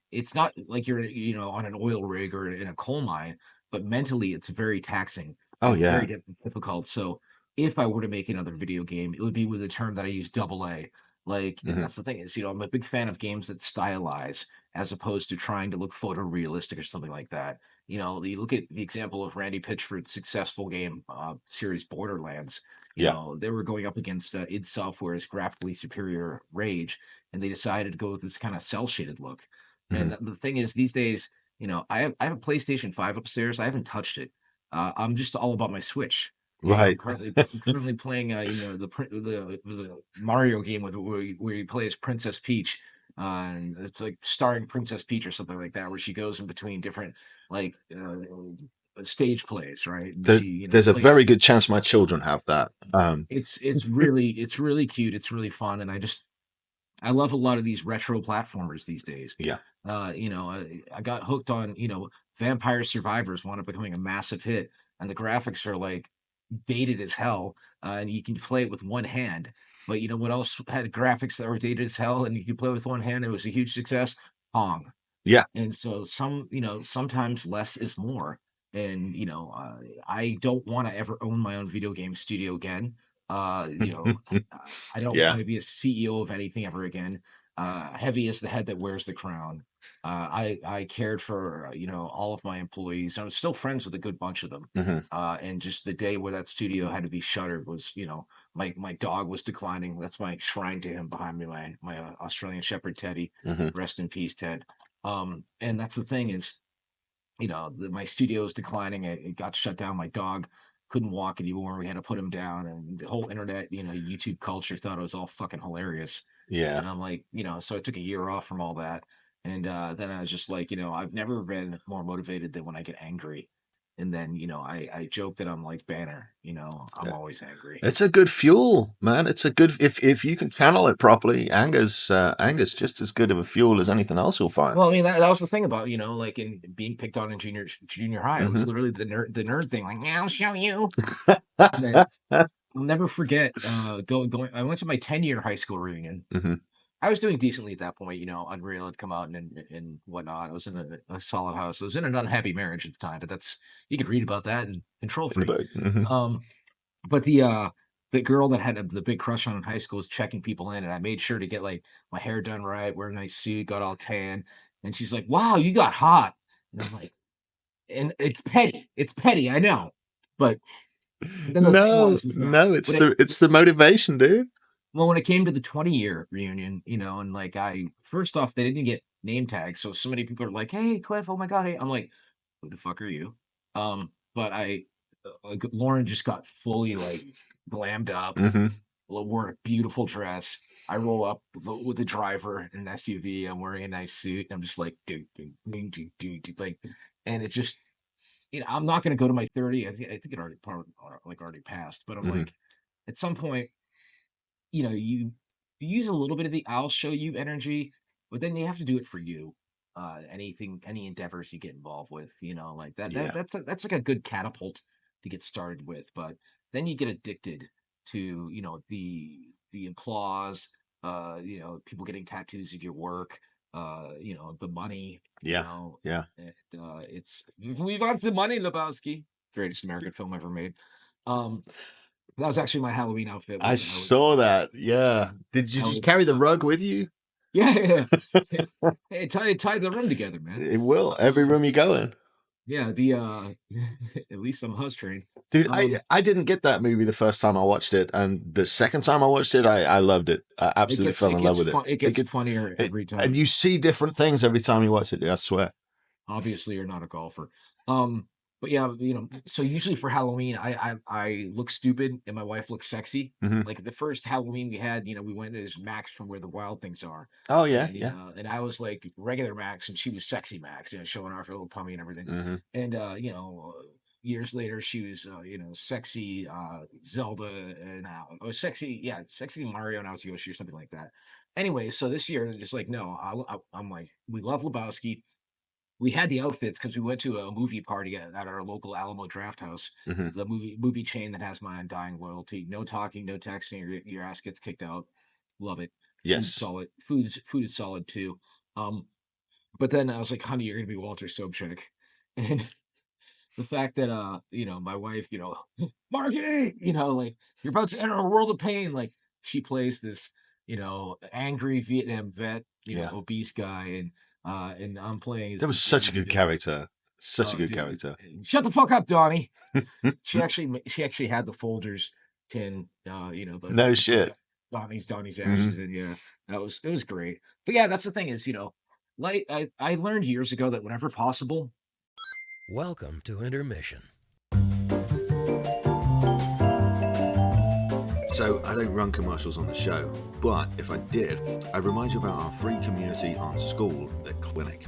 like you're on an oil rig or in a coal mine, but mentally it's very taxing Oh and it's yeah. very difficult. So if I were to make another video game, it would be with a term that I use, double A. Like, and Hmm. that's the thing is, I'm a big fan of games that stylize as opposed to trying to look photorealistic or something like that. You look at the example of Randy Pitchford's successful game series Borderlands. Yeah. They were going up against id Software's graphically superior Rage, and they decided to go with this kind of cell shaded look. And Hmm. the thing is, these days, I have a PlayStation 5 upstairs. I haven't touched it. I'm just all about my Switch. And I'm Right. currently playing, the Mario game where you play as Princess Peach, and it's like starring Princess Peach or something like that, where she goes in between different like stage plays, right? And There, she there's a plays. very good chance my children have that. It's really cute. It's really fun, and I love a lot of these retro platformers these days. Yeah. I got hooked on Vampire Survivors wound up becoming a massive hit, and the graphics are like dated as hell, and you can play it with one hand. But you know what else had graphics that were dated as hell, and you can play with one hand? It was a huge success. Pong. Yeah. And so sometimes less is more. And I don't want to ever own my own video game studio again. Uh, you know, I don't Yeah. want to be a CEO of anything ever again. Heavy is the head that wears the crown. I cared for all of my employees. I was still friends with a good bunch of them. Hmm. And just the day where that studio had to be shuttered was, my dog was declining. That's my shrine to him behind me, my Australian Shepherd Teddy. Hmm. Rest in peace, Ted. And that's the thing is, my studio is declining. It got shut down. My dog couldn't walk anymore. We had to put him down, and the whole internet, YouTube culture thought it was all fucking hilarious. Yeah. And I'm like, so I took a year off from all that, and then I was just like, I've never been more motivated than when I get angry. And then, I joke that I'm like Banner. I'm always angry. It's a good fuel, man. It's a good if you can channel it properly. Anger's just as good of a fuel as anything else you'll find. Well, I mean, that was the thing about, like in being picked on in junior high. It was Hmm. literally the nerd thing, like, "Yeah, I'll show you." And then I'll never forget going. I went to my 10-year high school reunion. Hmm. I was doing decently at that point. Unreal had come out and whatnot. I was in a solid house. I was in an unhappy marriage at the time, but that's you could read about that in Control In the Freak. book. Hmm. Um, but the girl that had the big crush on in high school was checking people in, and I made sure to get like my hair done right, wear a nice suit, got all tan, and she's like, "Wow, you got hot," and I'm like, and it's petty, I know, but then the thing No, was no, when it it's the motivation, dude. well, when it came to the 20-year reunion, and like first off, they didn't get name tags, so many people are like, "Hey, Cliff, oh my god, hey," I'm like, "Who the fuck are you?" But like, Lauren just got fully like glammed up, Hmm. wore a beautiful dress. I roll up with a driver in an SUV. I'm wearing a nice suit. I'm just like, like, and it just, I'm not going to go to my 30. I think it already passed, but I'm Hmm. like, at some point, you use a little bit of the "I'll show you" energy, but then you have to do it for you. Any endeavors you get involved with, like Yeah. that's like a good catapult to get started with. But then you get addicted to, the applause, people getting tattoos of your work. the money, Yeah. Yeah. and it's we want the money, Lebowski. Greatest American film ever made. Um, that was actually my Halloween outfit. I Was I was saw that. Yeah. Did you I just was carry the rug with you? yeah, yeah, yeah. Hey, tie the room together, man. It will. Every room you go in. Yeah, the at least I'm hus trained. Dude, Um, I didn't get that movie the first time I watched it, and the second time I watched it, I loved it. I absolutely fell in love with it. it It gets could, funnier every and time. you see different things every time you watch it. Dude, I swear. Obviously, you're not a golfer. Um, but yeah, so usually for Halloween, I look stupid and my wife looks sexy. Hmm. Like the first Halloween we had, we went as Max from Where the Wild Things Are, Oh yeah, and yeah. and I was like regular Max, and she was sexy Max, showing off her little tummy and everything. Hmm. And years later, she was sexy Zelda and sexy, yeah, sexy Mario and Yoshi or something like that. Anyway, so this year, just like no, I'm like, we love Lebowski. We had the outfits because we went to a movie party at our local Alamo Draft House, Hmm. the movie chain that has my undying loyalty. No talking, no texting, your ass gets kicked out. Love it. Food's Yes. solid. Food is solid too. Um, but then I was like, honey, you're gonna be Walter Sobchak. And the fact that my wife, marketing, like you're about to enter a world of pain. Like she plays this, angry Vietnam vet, Yeah. obese guy, and I'm playing as That was this such a angry good Vietnam. character. Such a Oh, good dude, character. shut the fuck up, Donnie. She actually had the Folgers tin, No to put shit. Donnie's Hmm. ashes in. Yeah, it was great. But yeah, that's the thing is, like I learned years ago that whenever possible, Welcome to Intermission. So I don't run commercials on the show, but if I did, I'd remind you about our free community on School, the Clinic.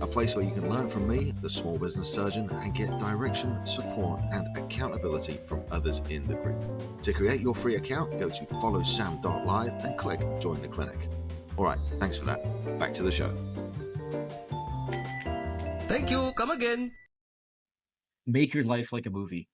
A place where you can learn from me, the small business surgeon, and get direction, support, and accountability from others in the group. To create your free account, go to followsam.live and click Join the Clinic. All right, thanks for that. Back to the show. Thank you. Come again. make your life like a movie.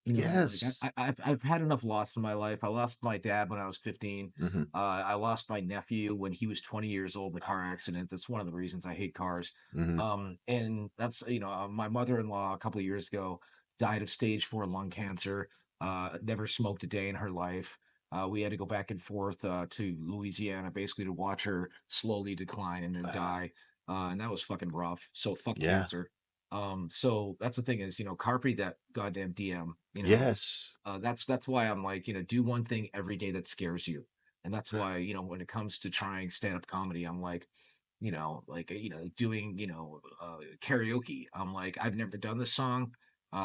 Like Yes. I've had enough loss in my life. I lost my dad when I was 15. Hmm. I lost my nephew when he was 20 years old in a car accident. That's one of the reasons I hate cars. Hmm. And that's my mother-in-law a couple of years ago died of stage 4 lung cancer. Never smoked a day in her life. We had to go back and forth to Louisiana basically to watch her slowly decline and then die. And that was fucking rough. So fuck Yeah. cancer. So that's the thing is, carpe that goddamn DM, Yes. that's why I'm like, do one thing every day that scares you. And that's why, when it comes to trying stand-up comedy, I'm like, doing, karaoke. I'm like, I've never done this song.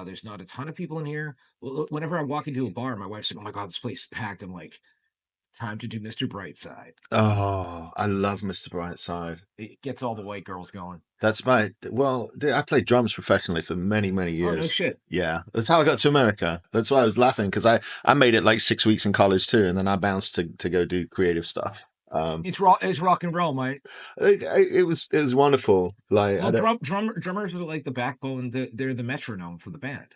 There's not a ton of people in here. Whenever I walk into a bar, my wife's like, oh my God, this place is packed. I'm like, time to do Mr. Brightside. Oh, I love Mr. Brightside. It gets all the white girls going. That's I played drums professionally for many, many Oh, no years. shit. Yeah, that's how I got to America. That's why I was laughing because I made it like 6 weeks in college too, and then I bounced to go do creative stuff. It's rock and roll, mate. It was wonderful. Like I Well, don't, drummers are like the backbone. They're the metronome for the band.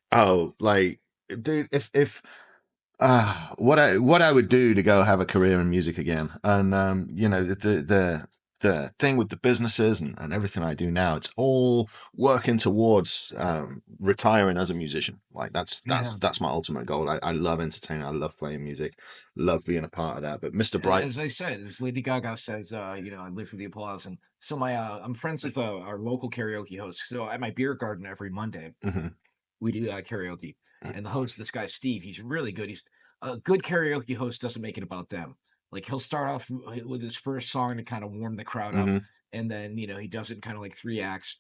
like dude, if what I would do to go have a career in music again, and the thing with the businesses and everything I do now, it's all working towards retiring as a musician. Like that's Yeah. that's that's my ultimate goal. I love entertaining. I love playing music, love being a part of that. But Mr. Bright, As I said, as Lady Gaga says, I live for the applause. And so I'm friends with our local karaoke host. So at my beer garden every Monday, mhm. we do karaoke. And the host, this guy Steve, he's really good. He's a good karaoke host. Doesn't make it about them. Like he'll start off with his first song to kind of warm the crowd up, Mhm. and then he does it in kind of like 3 acts.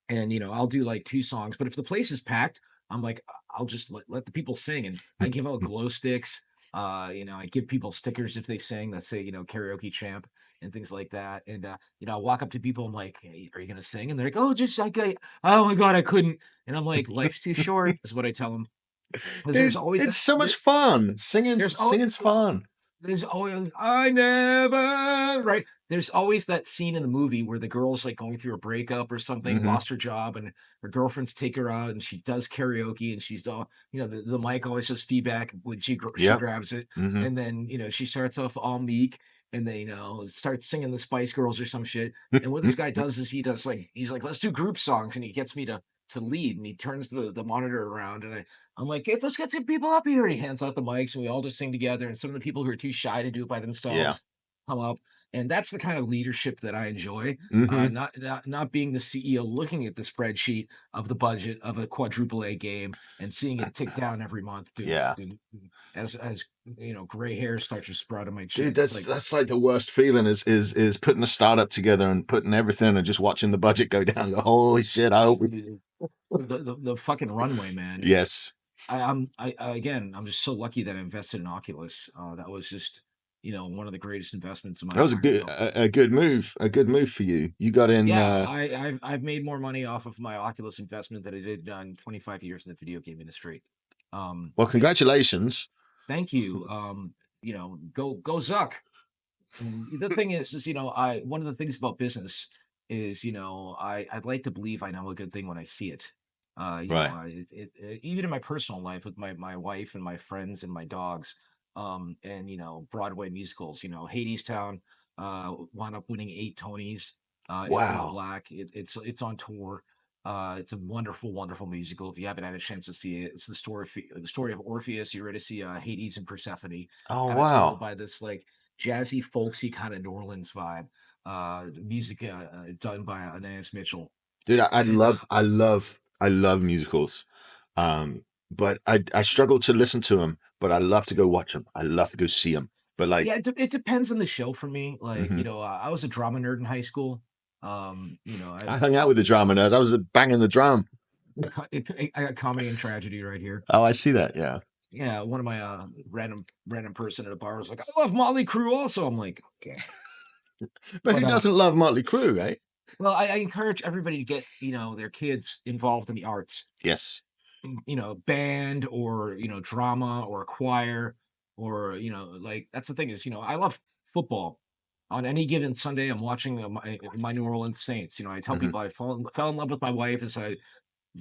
And I'll do like 2 songs, but if the place is packed, I'm like, I'll just let the people sing, and I give out glow sticks. I give people stickers if they sing that say karaoke champ and things like that. And I walk up to people, I'm like, hey, are you gonna sing? And they're like, oh, just like, oh my God, I couldn't. And I'm like, life's too short is what I tell them, because there's always It's so much there, fun. Singing's there's always singing's fun. There's always I never right. There's always that scene in the movie where the girl's like going through a breakup or something, Hmm. lost her job, and her girlfriends take her out, and she does karaoke, and she's all the mic always has feedback when she Yep. grabs it, Hmm. and then she starts off all meek, and then starts singing the Spice Girls or some shit. And what this guy does is he's like let's do group songs, and he gets me to lead, and he turns the monitor around, and I'm like, hey, let's get some people up here. And he hands out the mics and we all just sing together. And some of the people who are too shy to do it by Yeah. themselves come up. And that's the kind of leadership that I enjoy. Hmm. Not being the CEO looking at the spreadsheet of the budget of a quadruple A game and seeing it tick down every month Yeah. as gray hair starts to sprout on my chin. Dude, It's that's like the worst feeling is putting a startup together and putting everything and just watching the budget go down. Holy shit! I hope we... the fucking runway, man. Yes, Again, I'm just so lucky that I invested in Oculus. That was just, one of the greatest investments of my that was a entire good life. a good move for you. You got in. Yeah, I've made more money off of my Oculus investment than I did in 25 years in the video game industry. Well, And congratulations. thank you. Go Zuck. And the thing is, I one of the things about business is, I'd like to believe I know a good thing when I see it. Right. Even in my personal life with my wife and my friends and my dogs, and Broadway musicals. Hades Town, wound up winning 8 Tonys. It's in Wow. black. It's on tour. It's a wonderful, wonderful musical. If you haven't had a chance to see it, it's the story of Orpheus, Eurydice, Hades, and Persephone, Oh kind of told wow, by this like jazzy, folksy kind of New Orleans vibe. Music done by Anais Mitchell. dude. And I love musicals. But I struggle to listen to them. But I love to go watch them. I love to go see them. But like, yeah, it depends on the show for me. Like, mhm. I was a drama nerd in high school. I hung out with the drama nerds. I was banging the drum. I got comedy and tragedy right here. Oh, I see that. Yeah. Yeah, one of my random person at a bar was like, I love Motley Crue also. I'm like, okay. But who But doesn't love Motley Crue, eh? well, I encourage everybody to get, their kids involved in the arts. Yes. Band or drama or a choir or like that's the thing is I love football. On any given Sunday I'm watching my New Orleans Saints. I tell Hmm. people I fell in love with my wife as I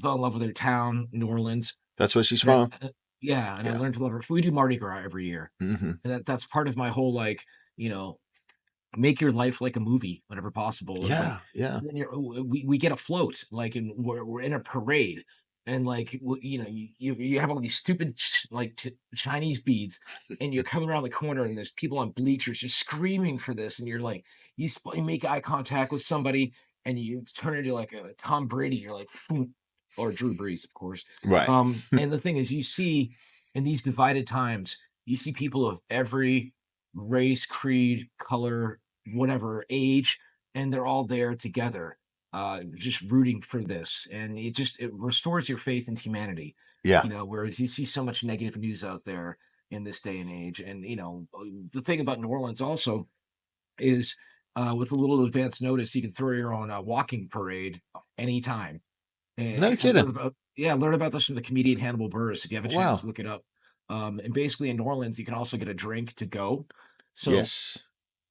fell in love with their town, New Orleans. That's where she's And from. yeah, and I Yeah. learned to love her. We do Mardi Gras every year, Hmm. and that's part of my whole like you know make your life like a movie whenever possible. Is like Yeah. Yeah. when we get a float, like, and we're in a parade, and like you have all these stupid Chinese beads, and you're coming around the corner, and there's people on bleachers just screaming for this, and you're like you make eye contact with somebody, and you turn into like a Tom Brady. You're like, "Phoom," or Drew Brees, of course. Right. And the thing is, you see in these divided times, you see people of every race, creed, color, whatever age, and they're all there together, just rooting for this, and it restores your faith in humanity. Yeah. Whereas you see so much negative news out there in this day and age, and the thing about New Orleans also is, with a little advance notice, you can throw your own walking parade anytime. No I kidding. learned about this from the comedian Hannibal Buress. If you have a chance Wow. to look it up, and basically in New Orleans, you can also get a drink to go. So Yes.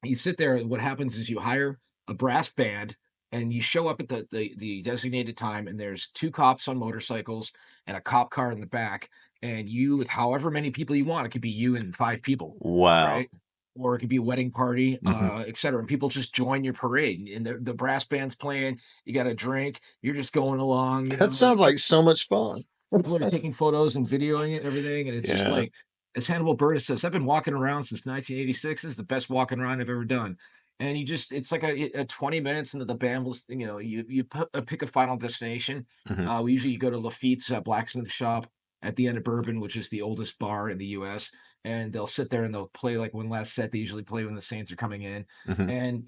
you sit there, and what happens is you hire a brass band and you show up at the designated time, and there's two cops on motorcycles and a cop car in the back, and you with however many people you want. It could be you and 5 people, Wow. right? Or it could be a wedding party, Hmm. etc. And people just join your parade, and the brass band's playing. You got a drink. You're just going along. That sounds like so much fun. People are taking photos and videoing it and everything, and it's just Yeah. like, as Hannibal Buress says, "I've been walking around since 1986. This is the best walking around I've ever done." And it's like a 20 minutes into the band will, pick a final destination. Hmm. We usually go to Lafitte's blacksmith shop at the end of Bourbon, which is the oldest bar in the U.S. And they'll sit there and they'll play like one last set. They usually play when the Saints are coming in. Hmm. And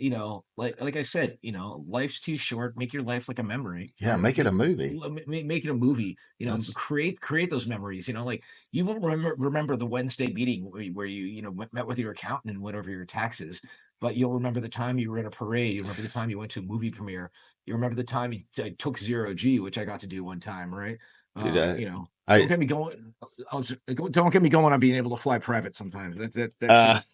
like I said, life's too short. Make your life like a memory, Yeah. or Make it a movie. make it a movie. That's Create those memories. Like you won't remember the Wednesday meeting where you met with your accountant and went over your taxes, but you'll remember the time you were in a parade. You remember the time you went to a movie premiere. You remember the time you took 0G, which I got to do one time, right? dude. Don't I get me going. Don't get me going on being able to fly private sometimes. That shit uh is.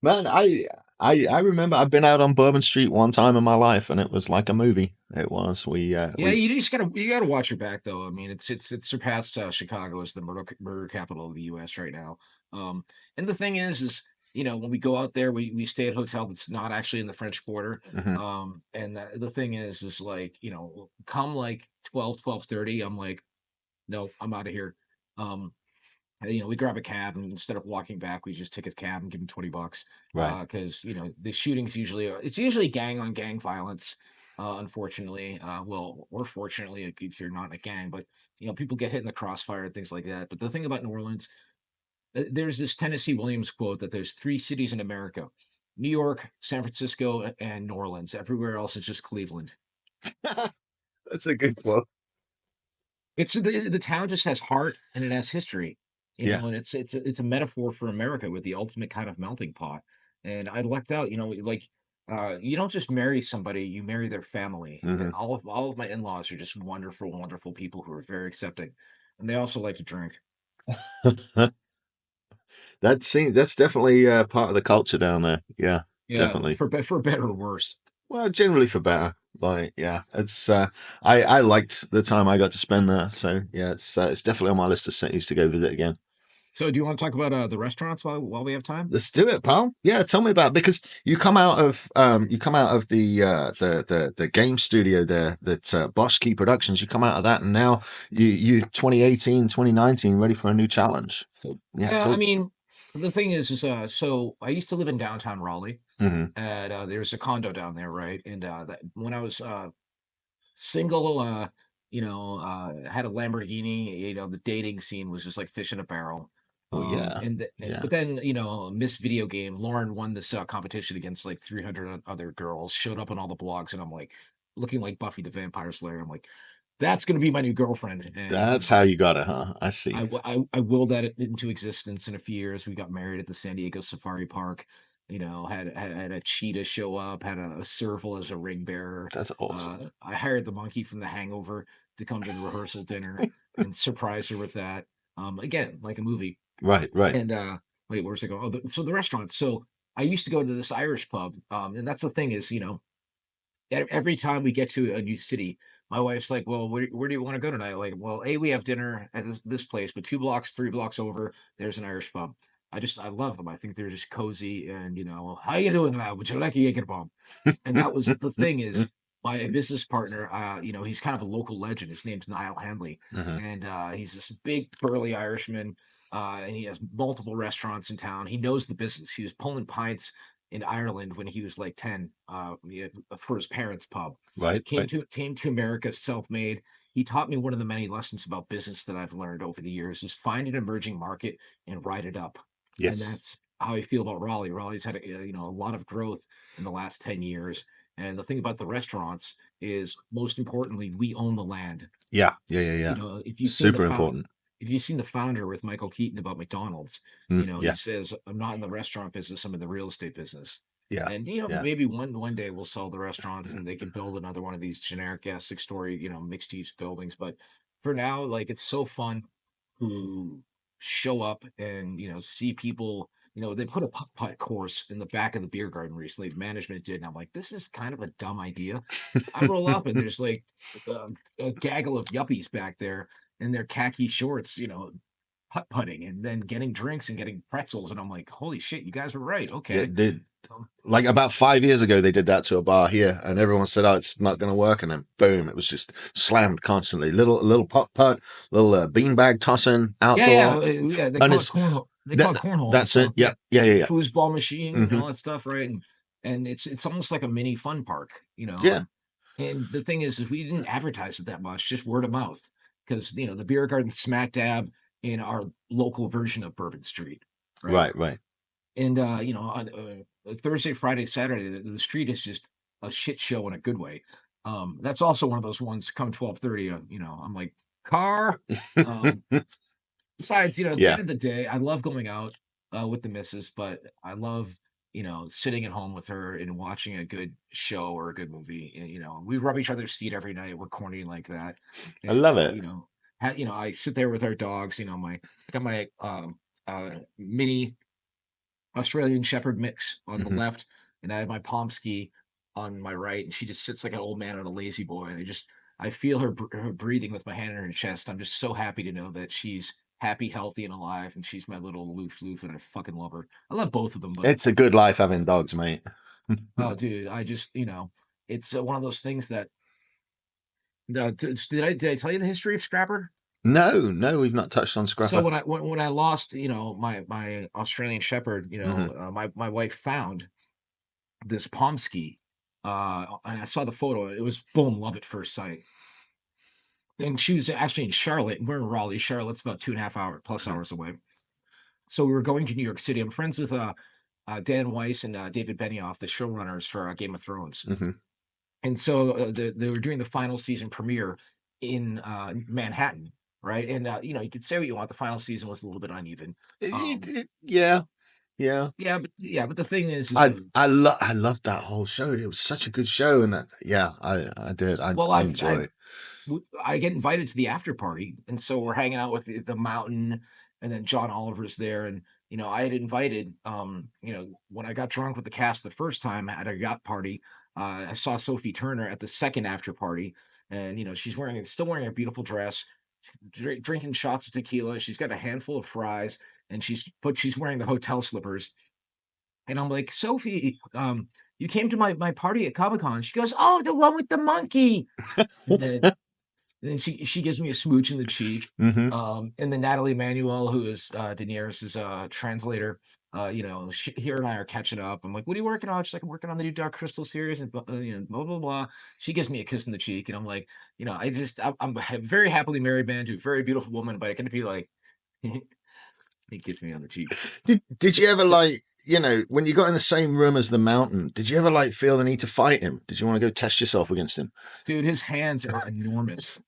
Man, I remember I've been out on Bourbon Street one time in my life, and it was like a movie. It was. Yeah, you just gotta watch your back though. I mean, it's surpassed Chicago as the murder capital of the U.S. right now. Um, and the thing is when we go out there, we stay at a hotel that's not actually in the French Quarter. Mhm. And the thing is like come like 12:30, I'm like, no, I'm out of here. Um, we grab a cab, and instead of walking back, we just take a cab and give them $20. Right. Because the shootings it's usually gang on gang violence. Unfortunately, well, or fortunately, if you're not in a gang, but people get hit in the crossfire and things like that. But the thing about New Orleans, there's this Tennessee Williams quote that there's three cities in America: New York, San Francisco, and New Orleans. Everywhere else is just Cleveland. That's a good quote. It's the town just has heart and it has history, Yeah. and it's a metaphor for America with the ultimate kind of melting pot. And I lucked out, like you don't just marry somebody, you marry their family. And Hmm. all of my in-laws are just wonderful, wonderful people who are very accepting. And they also like to drink. That's definitely part of the culture down there. Yeah, Yeah, definitely. for better or worse. Well, generally for better. Like, yeah, it's I liked the time I got to spend there. So yeah, it's definitely on my list of cities to go visit again. So do you want to talk about the restaurants while we have time? Let's do it, pal. Yeah, tell me about it, because you come out of the game studio there, that Boss Key Productions. You come out of that, and now you 2018, 2019, ready for a new challenge. So yeah, Yeah, I talk. mean, the thing is so I used to live in downtown Raleigh, Hmm. and there's a condo down there, right? And when I was single, had a Lamborghini. The dating scene was just like fish in a barrel. Well, yeah, But yeah. then Miss Video Game Lauren won this competition against like 300 other girls, showed up on all the blogs, and I'm like looking like Buffy the Vampire Slayer. I'm like, that's gonna be my new girlfriend. And That's how you got it, huh? I see. I willed that into existence in a few years. We got married at the San Diego Safari Park. Had a cheetah show up, had a serval as a ring bearer. That's awesome. I hired the monkey from The Hangover to come to the rehearsal dinner and surprise her with that. Again, like a movie. Right, right. And wait, where's it going? Oh, so the restaurant. So I used to go to this Irish pub, and that's the thing is, every time we get to a new city, my wife's like, "Well, where do you want to go tonight?" Like, well, we have dinner at this place, but 2 blocks, 3 blocks over, there's an Irish pub. I love them. I think they're just cozy, and how you doing now? Would you like a Jaeger bomb? And that was the thing is my business partner. He's kind of a local legend. His name's Niall Hanley, Hmm. and he's this big burly Irishman, and he has multiple restaurants in town. He knows the business. He was pulling pints in Ireland when he was like 10, for his parents' pub. Right, right. Came to America self-made. He taught me one of the many lessons about business that I've learned over the years: is find an emerging market and ride it up. And Yes. that's how I feel about Raleigh. Raleigh's had a lot of growth in the last 10 years. And the thing about the restaurants is, most importantly, we own the land. Yeah, yeah, yeah, yeah. If you've seen Super important. if you've seen the founder with Michael Keaton about McDonald's, he Yeah, says, "I'm not in the restaurant business, I'm in the real estate business." yeah, And yeah. maybe one day we'll sell the restaurants and they can build another one of these generic 6-story, mixed use buildings. But for now, like, it's so fun to show up and see people. They put a putt-putt course in the back of the beer garden recently. The management did, and I'm like, this is kind of a dumb idea. I roll up and there's like a gaggle of yuppies back there in their khaki shorts, putt-putting and then getting drinks and getting pretzels, and I'm like, holy shit, you guys were right. Yeah, Okay. Um, like about 5 years ago, they did that to a bar here, and everyone said, "Oh, it's not going to work," and then boom, it was just slammed constantly. Little putt putt, little beanbag tossing Yeah, yeah, outdoor, yeah. They and call it it's cornhole. They call that it cornhole and that's it. stuff. Yeah, Yeah, yeah, yeah, the yeah. foosball machine and Hmm. all that stuff, right? And it's almost like a mini fun park, Yeah, and the thing is we didn't advertise it that much, just word of mouth, because the beer garden smack dab in our local version of Bourbon Street, right? right, right. And on Thursday, Friday, Saturday, the street is just a shit show in a good way. That's also one of those ones. Come 12:30, I'm like, car. Um, Besides, at the Yeah, end of the day, I love going out with the missus, but I love, sitting at home with her and watching a good show or a good movie. And, we rub each other's feet every night. We're corny like that. I And, love it. I sit there with our dogs. I got my mini Australian Shepherd mix on the Hmm. left, and I have my Pomsky on my right, and she just sits like an old man on a lazy boy, and I feel her breathing with my hand in her chest. I'm just so happy to know that she's happy, healthy, and alive, and she's my little loof, and I fucking love her. I love both of them, but It's a good life having dogs, mate. oh, dude, I just it's one of those things that did I tell you the history of Scrapper? No, we've not touched on So Scrapper. when I lost, my Australian Shepherd, Hmm. my wife found this Pomsky. And I saw the photo. It was boom, love at first sight. And she was actually in Charlotte. We're in Raleigh. Charlotte's about 2.5 hour plus Hmm. hours away. So we were going to New York City. I'm friends with Dan Weiss and David Benioff, the showrunners for Game of Thrones. Hmm. And so they were doing the final season premiere in Manhattan, right? And you could say what you want. The final season was a little bit uneven. Yeah, yeah. But the thing is, I loved that whole show. It was such a good show, and yeah, I did. well, I I've enjoyed. I get invited to the after party, and so we're hanging out with the Mountain, and then John Oliver's there, and I had invited, when I got drunk with the cast the first time at a yacht party, I saw Sophie Turner at the second after party, and she's still wearing a beautiful dress, drinking shots of tequila. She's got a handful of fries, and she's wearing the hotel slippers, and I'm like, Sophie, you came to my party at Comic Con. She goes, oh, the one with the monkey. And then she gives me a smooch in the cheek. Hmm. And then Natalie Emanuel, who is Daenerys' translator, here and I are catching up. I'm like, what are you working on? She's like, I'm working on the new Dark Crystal series, and blah blah blah. She gives me a kiss in the cheek, and I'm like, I'm a very happily married man to a very beautiful woman, but I can be like, he kissed me on the cheek. Did you ever when you got in the same room as the Mountain? Did you ever feel the need to fight him? Did you want to go test yourself against him? Dude, his hands are enormous.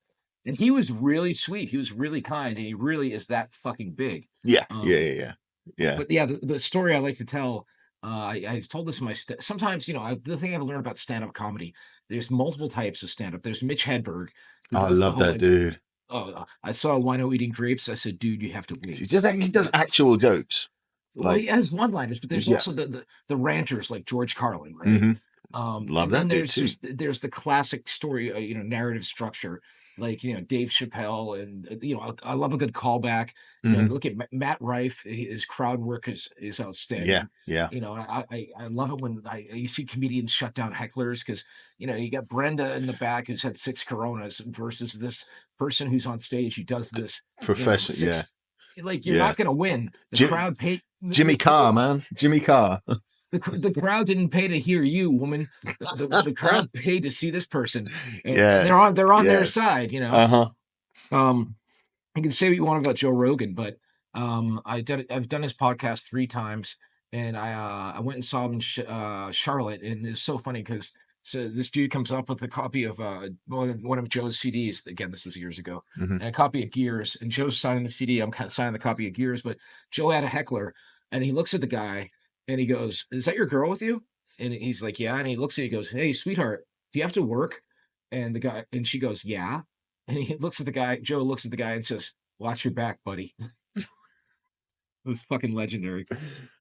And he was really sweet. He was really kind, and he really is that fucking big. Yeah, yeah, Um, yeah, yeah, yeah. but yeah, the story I like to tell, I've told this in my sometimes, the thing I've learned about stand-up comedy, there's multiple types of stand-up. There's Mitch Hedberg, who I does the love whole that like, dude. oh, I saw a wino eating grapes. I said, dude, you have to wait. He does actual jokes. Well, he has one-liners, but there's Yeah. also the ranters like George Carlin, right? Hmm. Love And then that dude too. there's the classic story, narrative structure, like Dave Chappelle, and I love a good callback. Hmm. Look at Matt Rife; his crowd work is Yeah, outstanding. yeah. I love it when you see comedians shut down hecklers because you got Brenda in the back who's had 6 Coronas versus this person who's on stage who does this, Profession. Yeah, six. Like you're yeah. not going to win. The Jim, crowd paid. Jimmy Carr, man. Jimmy Carr. The crowd didn't pay to hear you, woman. The crowd paid to see this person, and they're Yes, on their yes. side. Uh-huh. Um, you can say what you want about Joe Rogan, but I've done his podcast 3 times, and I went and saw him in Charlotte, and it's so funny because this dude comes up with a copy of one of Joe's CDs. Again, this was years ago, Hmm. and a copy of Gears, and Joe's signing the CD. I'm kind of signing the copy of Gears, but Joe had a heckler, and he looks at the guy, and he goes, "Is that your girl with you?" And he's like, "Yeah," and he looks at, he goes, "Hey, sweetheart, do you have to work?" And she goes, "Yeah." And he looks at the guy, Joe looks at the guy and says, "Watch your back, buddy." It was fucking legendary.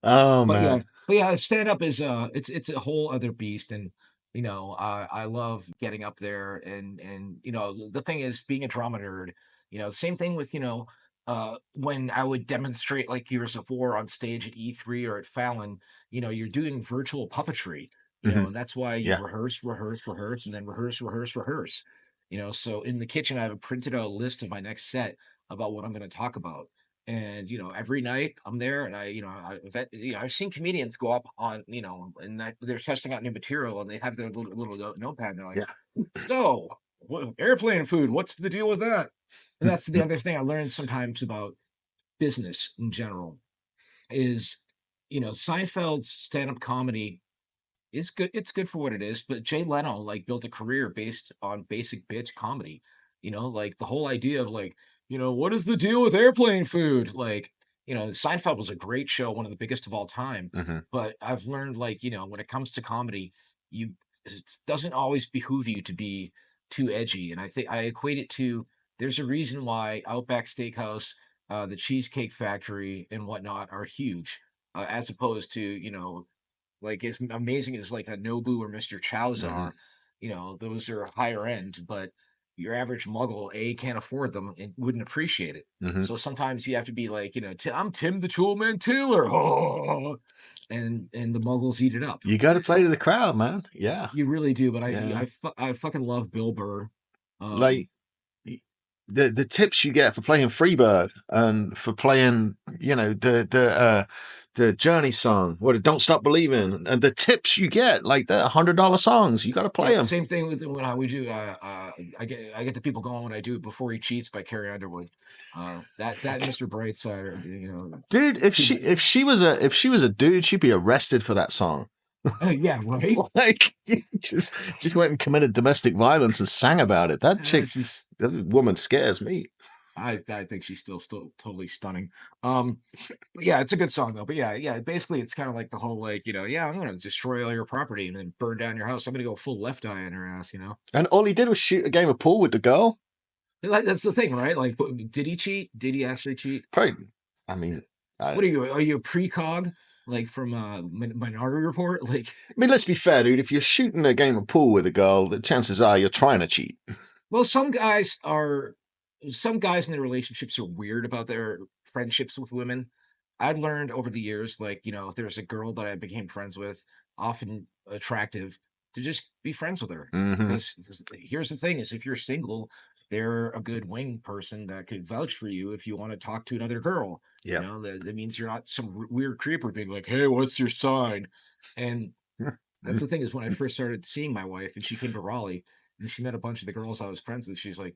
Oh But yeah, man. stand up is it's a whole other beast, and I love getting up there, and the thing is being a drama nerd. Same thing with when I would demonstrate like Gears of War on stage at E3 or at Fallon. You're doing virtual puppetry. Hmm. And that's why you Yeah. rehearse, and then rehearse. So in the kitchen, I have a printed out list of my next set about what I'm going to talk about. And every night I'm there, and I've seen comedians go up on and they're testing out new material, and they have their little notepad, and they're like, Yeah. so airplane food, what's the deal with that? And that's the other thing I learned sometimes about business in general is Seinfeld's stand-up comedy is good. It's good for what it is, but Jay Leno like built a career based on basic bitch comedy. Like the whole idea of like, what is the deal with airplane food? Like, Seinfeld was a great show, one of the biggest of all time. Hmm. But I've learned like, when it comes to comedy, it doesn't always behoove you to be too edgy. And I think I equate it to there's a reason why Outback Steakhouse, the Cheesecake Factory, and whatnot are huge. as opposed to, you know, like as amazing as like a Nobu or Mr. Chow's Hmm. are, you know, those are higher end, but your average muggle can't afford them and wouldn't appreciate it. Hmm. So sometimes you have to be like, you know, I'm Tim the Toolman Taylor, and the muggles eat it up. You got to play to the crowd, man. Yeah, You really do, but yeah. I fucking love Bill Burr. Um, Like y- the tips you get for playing Freebird and for playing, you know, the Journey song or the Don't Stop Believing, and the tips you get, like the $100 songs, you got to play yeah, them. same thing with when we do. I get the people going when I do Before He Cheats by Carrie Underwood. That and Mr. Brightside, are, you know, Dude, if two. if she was a dude, she'd be arrested for that song. Yeah, right. Like just went and committed domestic violence and sang about it. That chick, She's that woman scares me. I think she's still totally stunning. Um, but yeah, it's a good song though. But yeah, basically it's kind of like the whole like, you know, yeah, I'm gonna destroy all your property and then burn down your house. I'm gonna go full Left Eye in her ass, you know. And all he did was shoot a game of pool with the girl. That's the thing, right? Like, did he cheat? Did he actually cheat? Probably, I mean, What are you? Are you a precog like from Minority Report? Like, I mean, let's be fair, dude. If you're shooting a game of pool with a girl, the chances are you're trying to cheat. well, some guys in their relationships are weird about their friendships with women. I've learned over the years, like, you know, if there's a girl that I became friends with, often attractive, to just be friends with her. Hmm. Because here's the thing is if you're single, they're a good wing person that could vouch for you if you want to talk to another girl. You Yeah. know, that means you're not some weird creeper being like, hey, what's your sign? And that's the thing is when I first started seeing my wife and she came to Raleigh and she met a bunch of the girls I was friends with, she's like,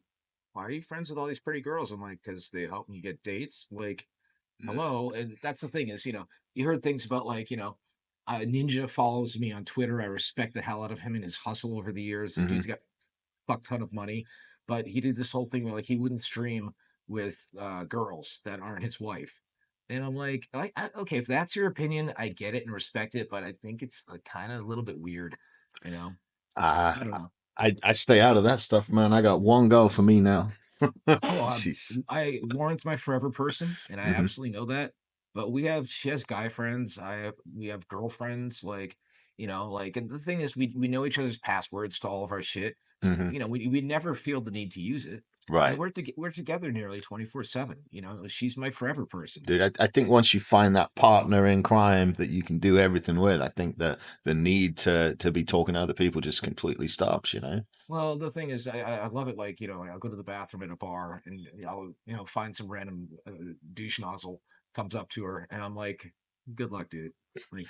why are you friends with all these pretty girls? I'm like, because they help me get dates. Like, hello. And that's the thing is, you know, you heard things about like, you know, Ninja follows me on Twitter. I respect the hell out of him and his hustle over the years. The Hmm. dude's got a fuck ton of money, but he did this whole thing where like he wouldn't stream with girls that aren't his wife. And I'm like, okay, if that's your opinion, I get it and respect it, but I think it's kind of a little bit weird, you know? Uh, I don't know. I stay out of that stuff, man. I got one goal for me now. Oh, She's. Lauren's my forever person, and I Hmm. absolutely know that. But she has guy friends. We have girlfriends. Like, you know, like, and the thing is, we know each other's passwords to all of our shit. Hmm. You know, we never feel the need to use it, and Right. we're together nearly 24/7. You know, she's my forever person. Dude, I think once you find that partner in crime that you can do everything with, I think that the need to be talking to other people just completely stops, you know? Well, the thing is, I love it. Like, you know, I'll go to the bathroom at a bar and I'll, you know, find some random douche nozzle comes up to her, and I'm like, "Good luck, dude." Like,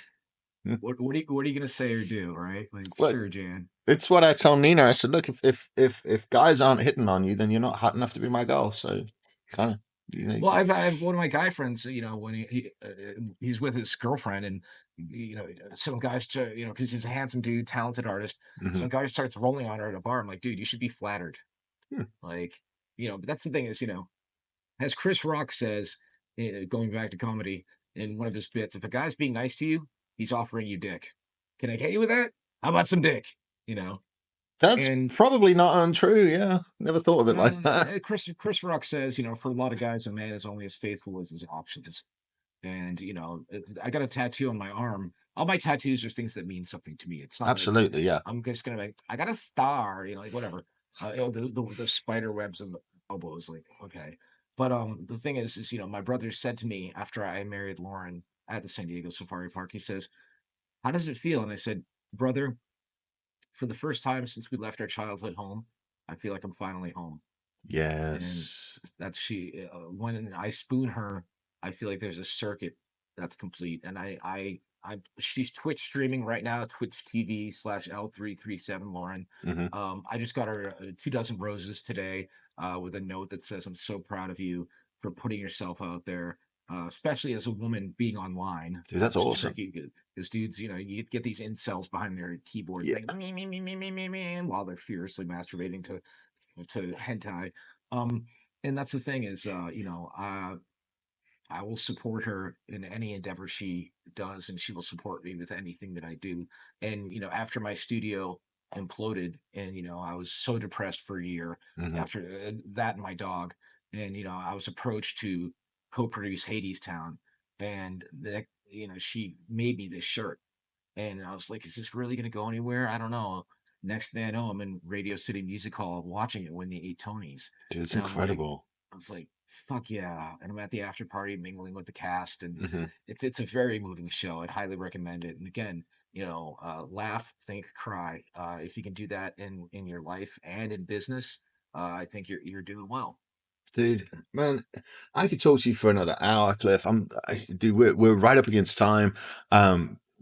what are you gonna say or do, right? Like, Well, sure, Jan. it's what I tell Nina. I said, look, if guys aren't hitting on you, then you're not hot enough to be my girl. So kind of, you know. Well, I have one of my guy friends, you know, when he's with his girlfriend, and you know, some guys, you know, because he's a handsome dude, talented artist, Hmm. some guy starts rolling on her at a bar. I'm like, dude, you should be flattered. Hmm. Like, you know, but that's the thing is, you know, as Chris Rock says, going back to comedy in one of his bits, if a guy's being nice to you, he's offering you dick. Can I get you with that? How about some dick? You know, That's and probably not untrue. Yeah, never thought of it like that. Chris Rock says, you know, for a lot of guys, a man is only as faithful as his options. And you know, I got a tattoo on my arm. All my tattoos are things that mean something to me. It's not like Absolutely, yeah. I'm just gonna like I got a star, you know, like whatever. You know, the spider webs and the elbows, like okay. But the thing is you know, my brother said to me after I married Lauren at the San Diego Safari Park, he says, "How does it feel?" And I said, "Brother, for the first time since we left our childhood home, I feel like I'm finally home." And Yes. that's when I spoon her, I feel like there's a circuit that's complete. And she's Twitch streaming right now, Twitch TV / L337 Lauren. Hmm. I just got her 2 dozen roses today with a note that says, "I'm so proud of you for putting yourself out there." Especially as a woman being online, Dude, that's that's awesome. tricky because dudes, you know, you get these incels behind their keyboard Yeah. saying me while they're furiously masturbating to hentai. Um, and that's the thing is, you know, I will support her in any endeavor she does, and she will support me with anything that I do. And you know, after my studio imploded, and you know, I was so depressed for a year Hmm. after that and my dog, and you know, I was approached to co-produce Hades Town, and she made me this shirt. And I was like, is this really going to go anywhere? I don't know. Next thing I know, I'm in Radio City Music Hall watching it win the 8 Tonys. Dude, it's And incredible. I was like, fuck yeah. And I'm at the after party mingling with the cast. And Mm-hmm. it's a very moving show. I'd highly recommend it. And again, laugh, think, cry. If you can do that in your life and in business, I think you're doing well. Dude, man, I could talk to you for another hour, Cliff. Dude, we're right up against time.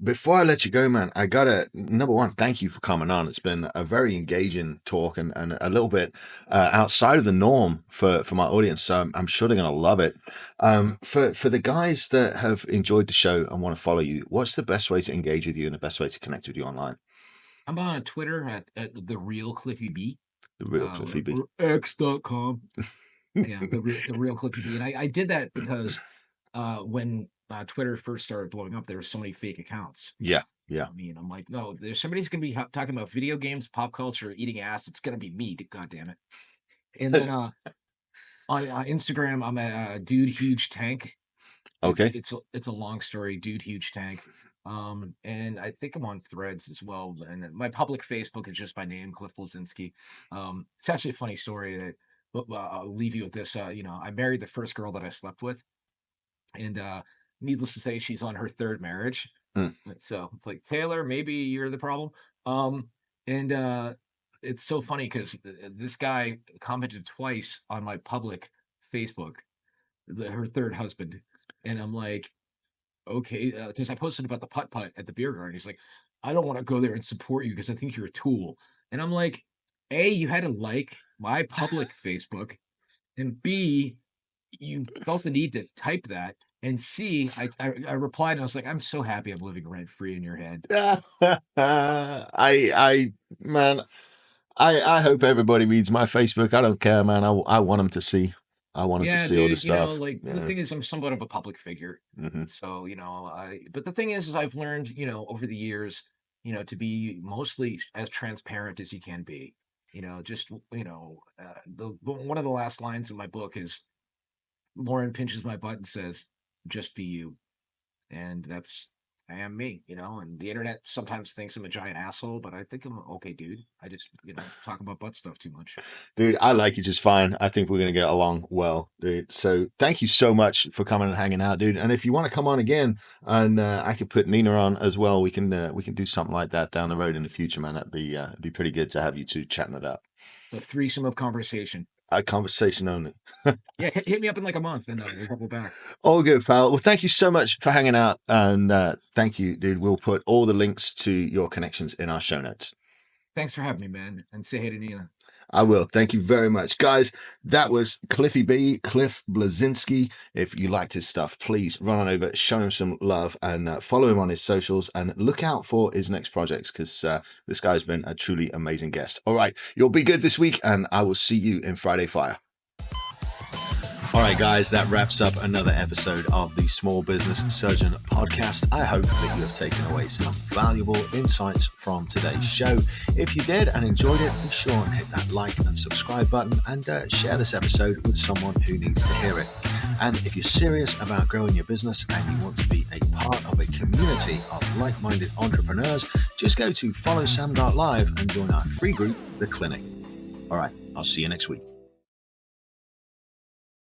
Before I let you go, man, I gotta, number one, thank you for coming on. It's been a very engaging talk and a little bit outside of the norm for my audience. So I'm sure they're gonna love it. For the guys that have enjoyed the show and want to follow you, what's the best way to engage with you and the best way to connect with you online? I'm on Twitter at the real Cliffy B. The real Cliffy B. Or X.com. Yeah, the real Cliffy B. And I did that because when Twitter first started blowing up, there were so many fake accounts. Yeah. I mean, I'm like, no, if there's somebody's gonna be talking about video games, pop culture, eating ass, it's gonna be me. God damn it. And then on Instagram, I'm at Dude Huge Tank. Okay. It's a long story, Dude Huge Tank. And I think I'm on Threads as well. And my public Facebook is just my name, Cliff Bleszinski. It's actually a funny story that, but I'll leave you with this. I married the first girl that I slept with, and needless to say, she's on her third marriage. So it's like, Taylor, maybe you're the problem. And it's so funny because this guy commented twice on my public Facebook, her third husband, and I'm like, okay, because I posted about the putt-putt at the beer garden. He's like, I don't want to go there and support you because I think you're a tool. And I'm like, A, you had to like my public Facebook, and B, you felt the need to type that, and C, I replied and I was like, I'm so happy I'm living rent free in your head. Man, I hope everybody reads my Facebook. I don't care, man. I want them to see. I want them to see all the stuff. The thing is, I'm somewhat of a public figure. Mm-hmm. So, but the thing is I've learned, over the years, to be mostly as transparent as you can be. One of the last lines in my book is Lauren pinches my butt and says, just be you. And I am me, and the internet sometimes thinks I'm a giant asshole, but I think I'm okay, dude. I just, talk about butt stuff too much. Dude, I like you just fine. I think we're going to get along well, dude. So thank you so much for coming and hanging out, dude. And if you want to come on again and I could put Nina on as well, we can do something like that down the road in the future, man. That'd be pretty good to have you two chatting it up. A threesome of conversation. A conversation only. Yeah, hit me up in like a month and we'll double back. All good, pal. Well, thank you so much for hanging out. And thank you, dude. We'll put all the links to your connections in our show notes. Thanks for having me, man. And say hey to Nina. I will. Thank you very much. Guys, that was Cliffy B, Cliff Bleszinski. If you liked his stuff, please run on over, show him some love, and follow him on his socials, and look out for his next projects, because this guy's been a truly amazing guest. All right, you'll be good this week, and I will see you in Friday Fire. All right, guys, that wraps up another episode of the Small Business Surgeon podcast. I hope that you have taken away some valuable insights from today's show. If you did and enjoyed it, be sure and hit that like and subscribe button and share this episode with someone who needs to hear it. And if you're serious about growing your business and you want to be a part of a community of like-minded entrepreneurs, just go to followsam.live and join our free group, The Clinic. All right, I'll see you next week.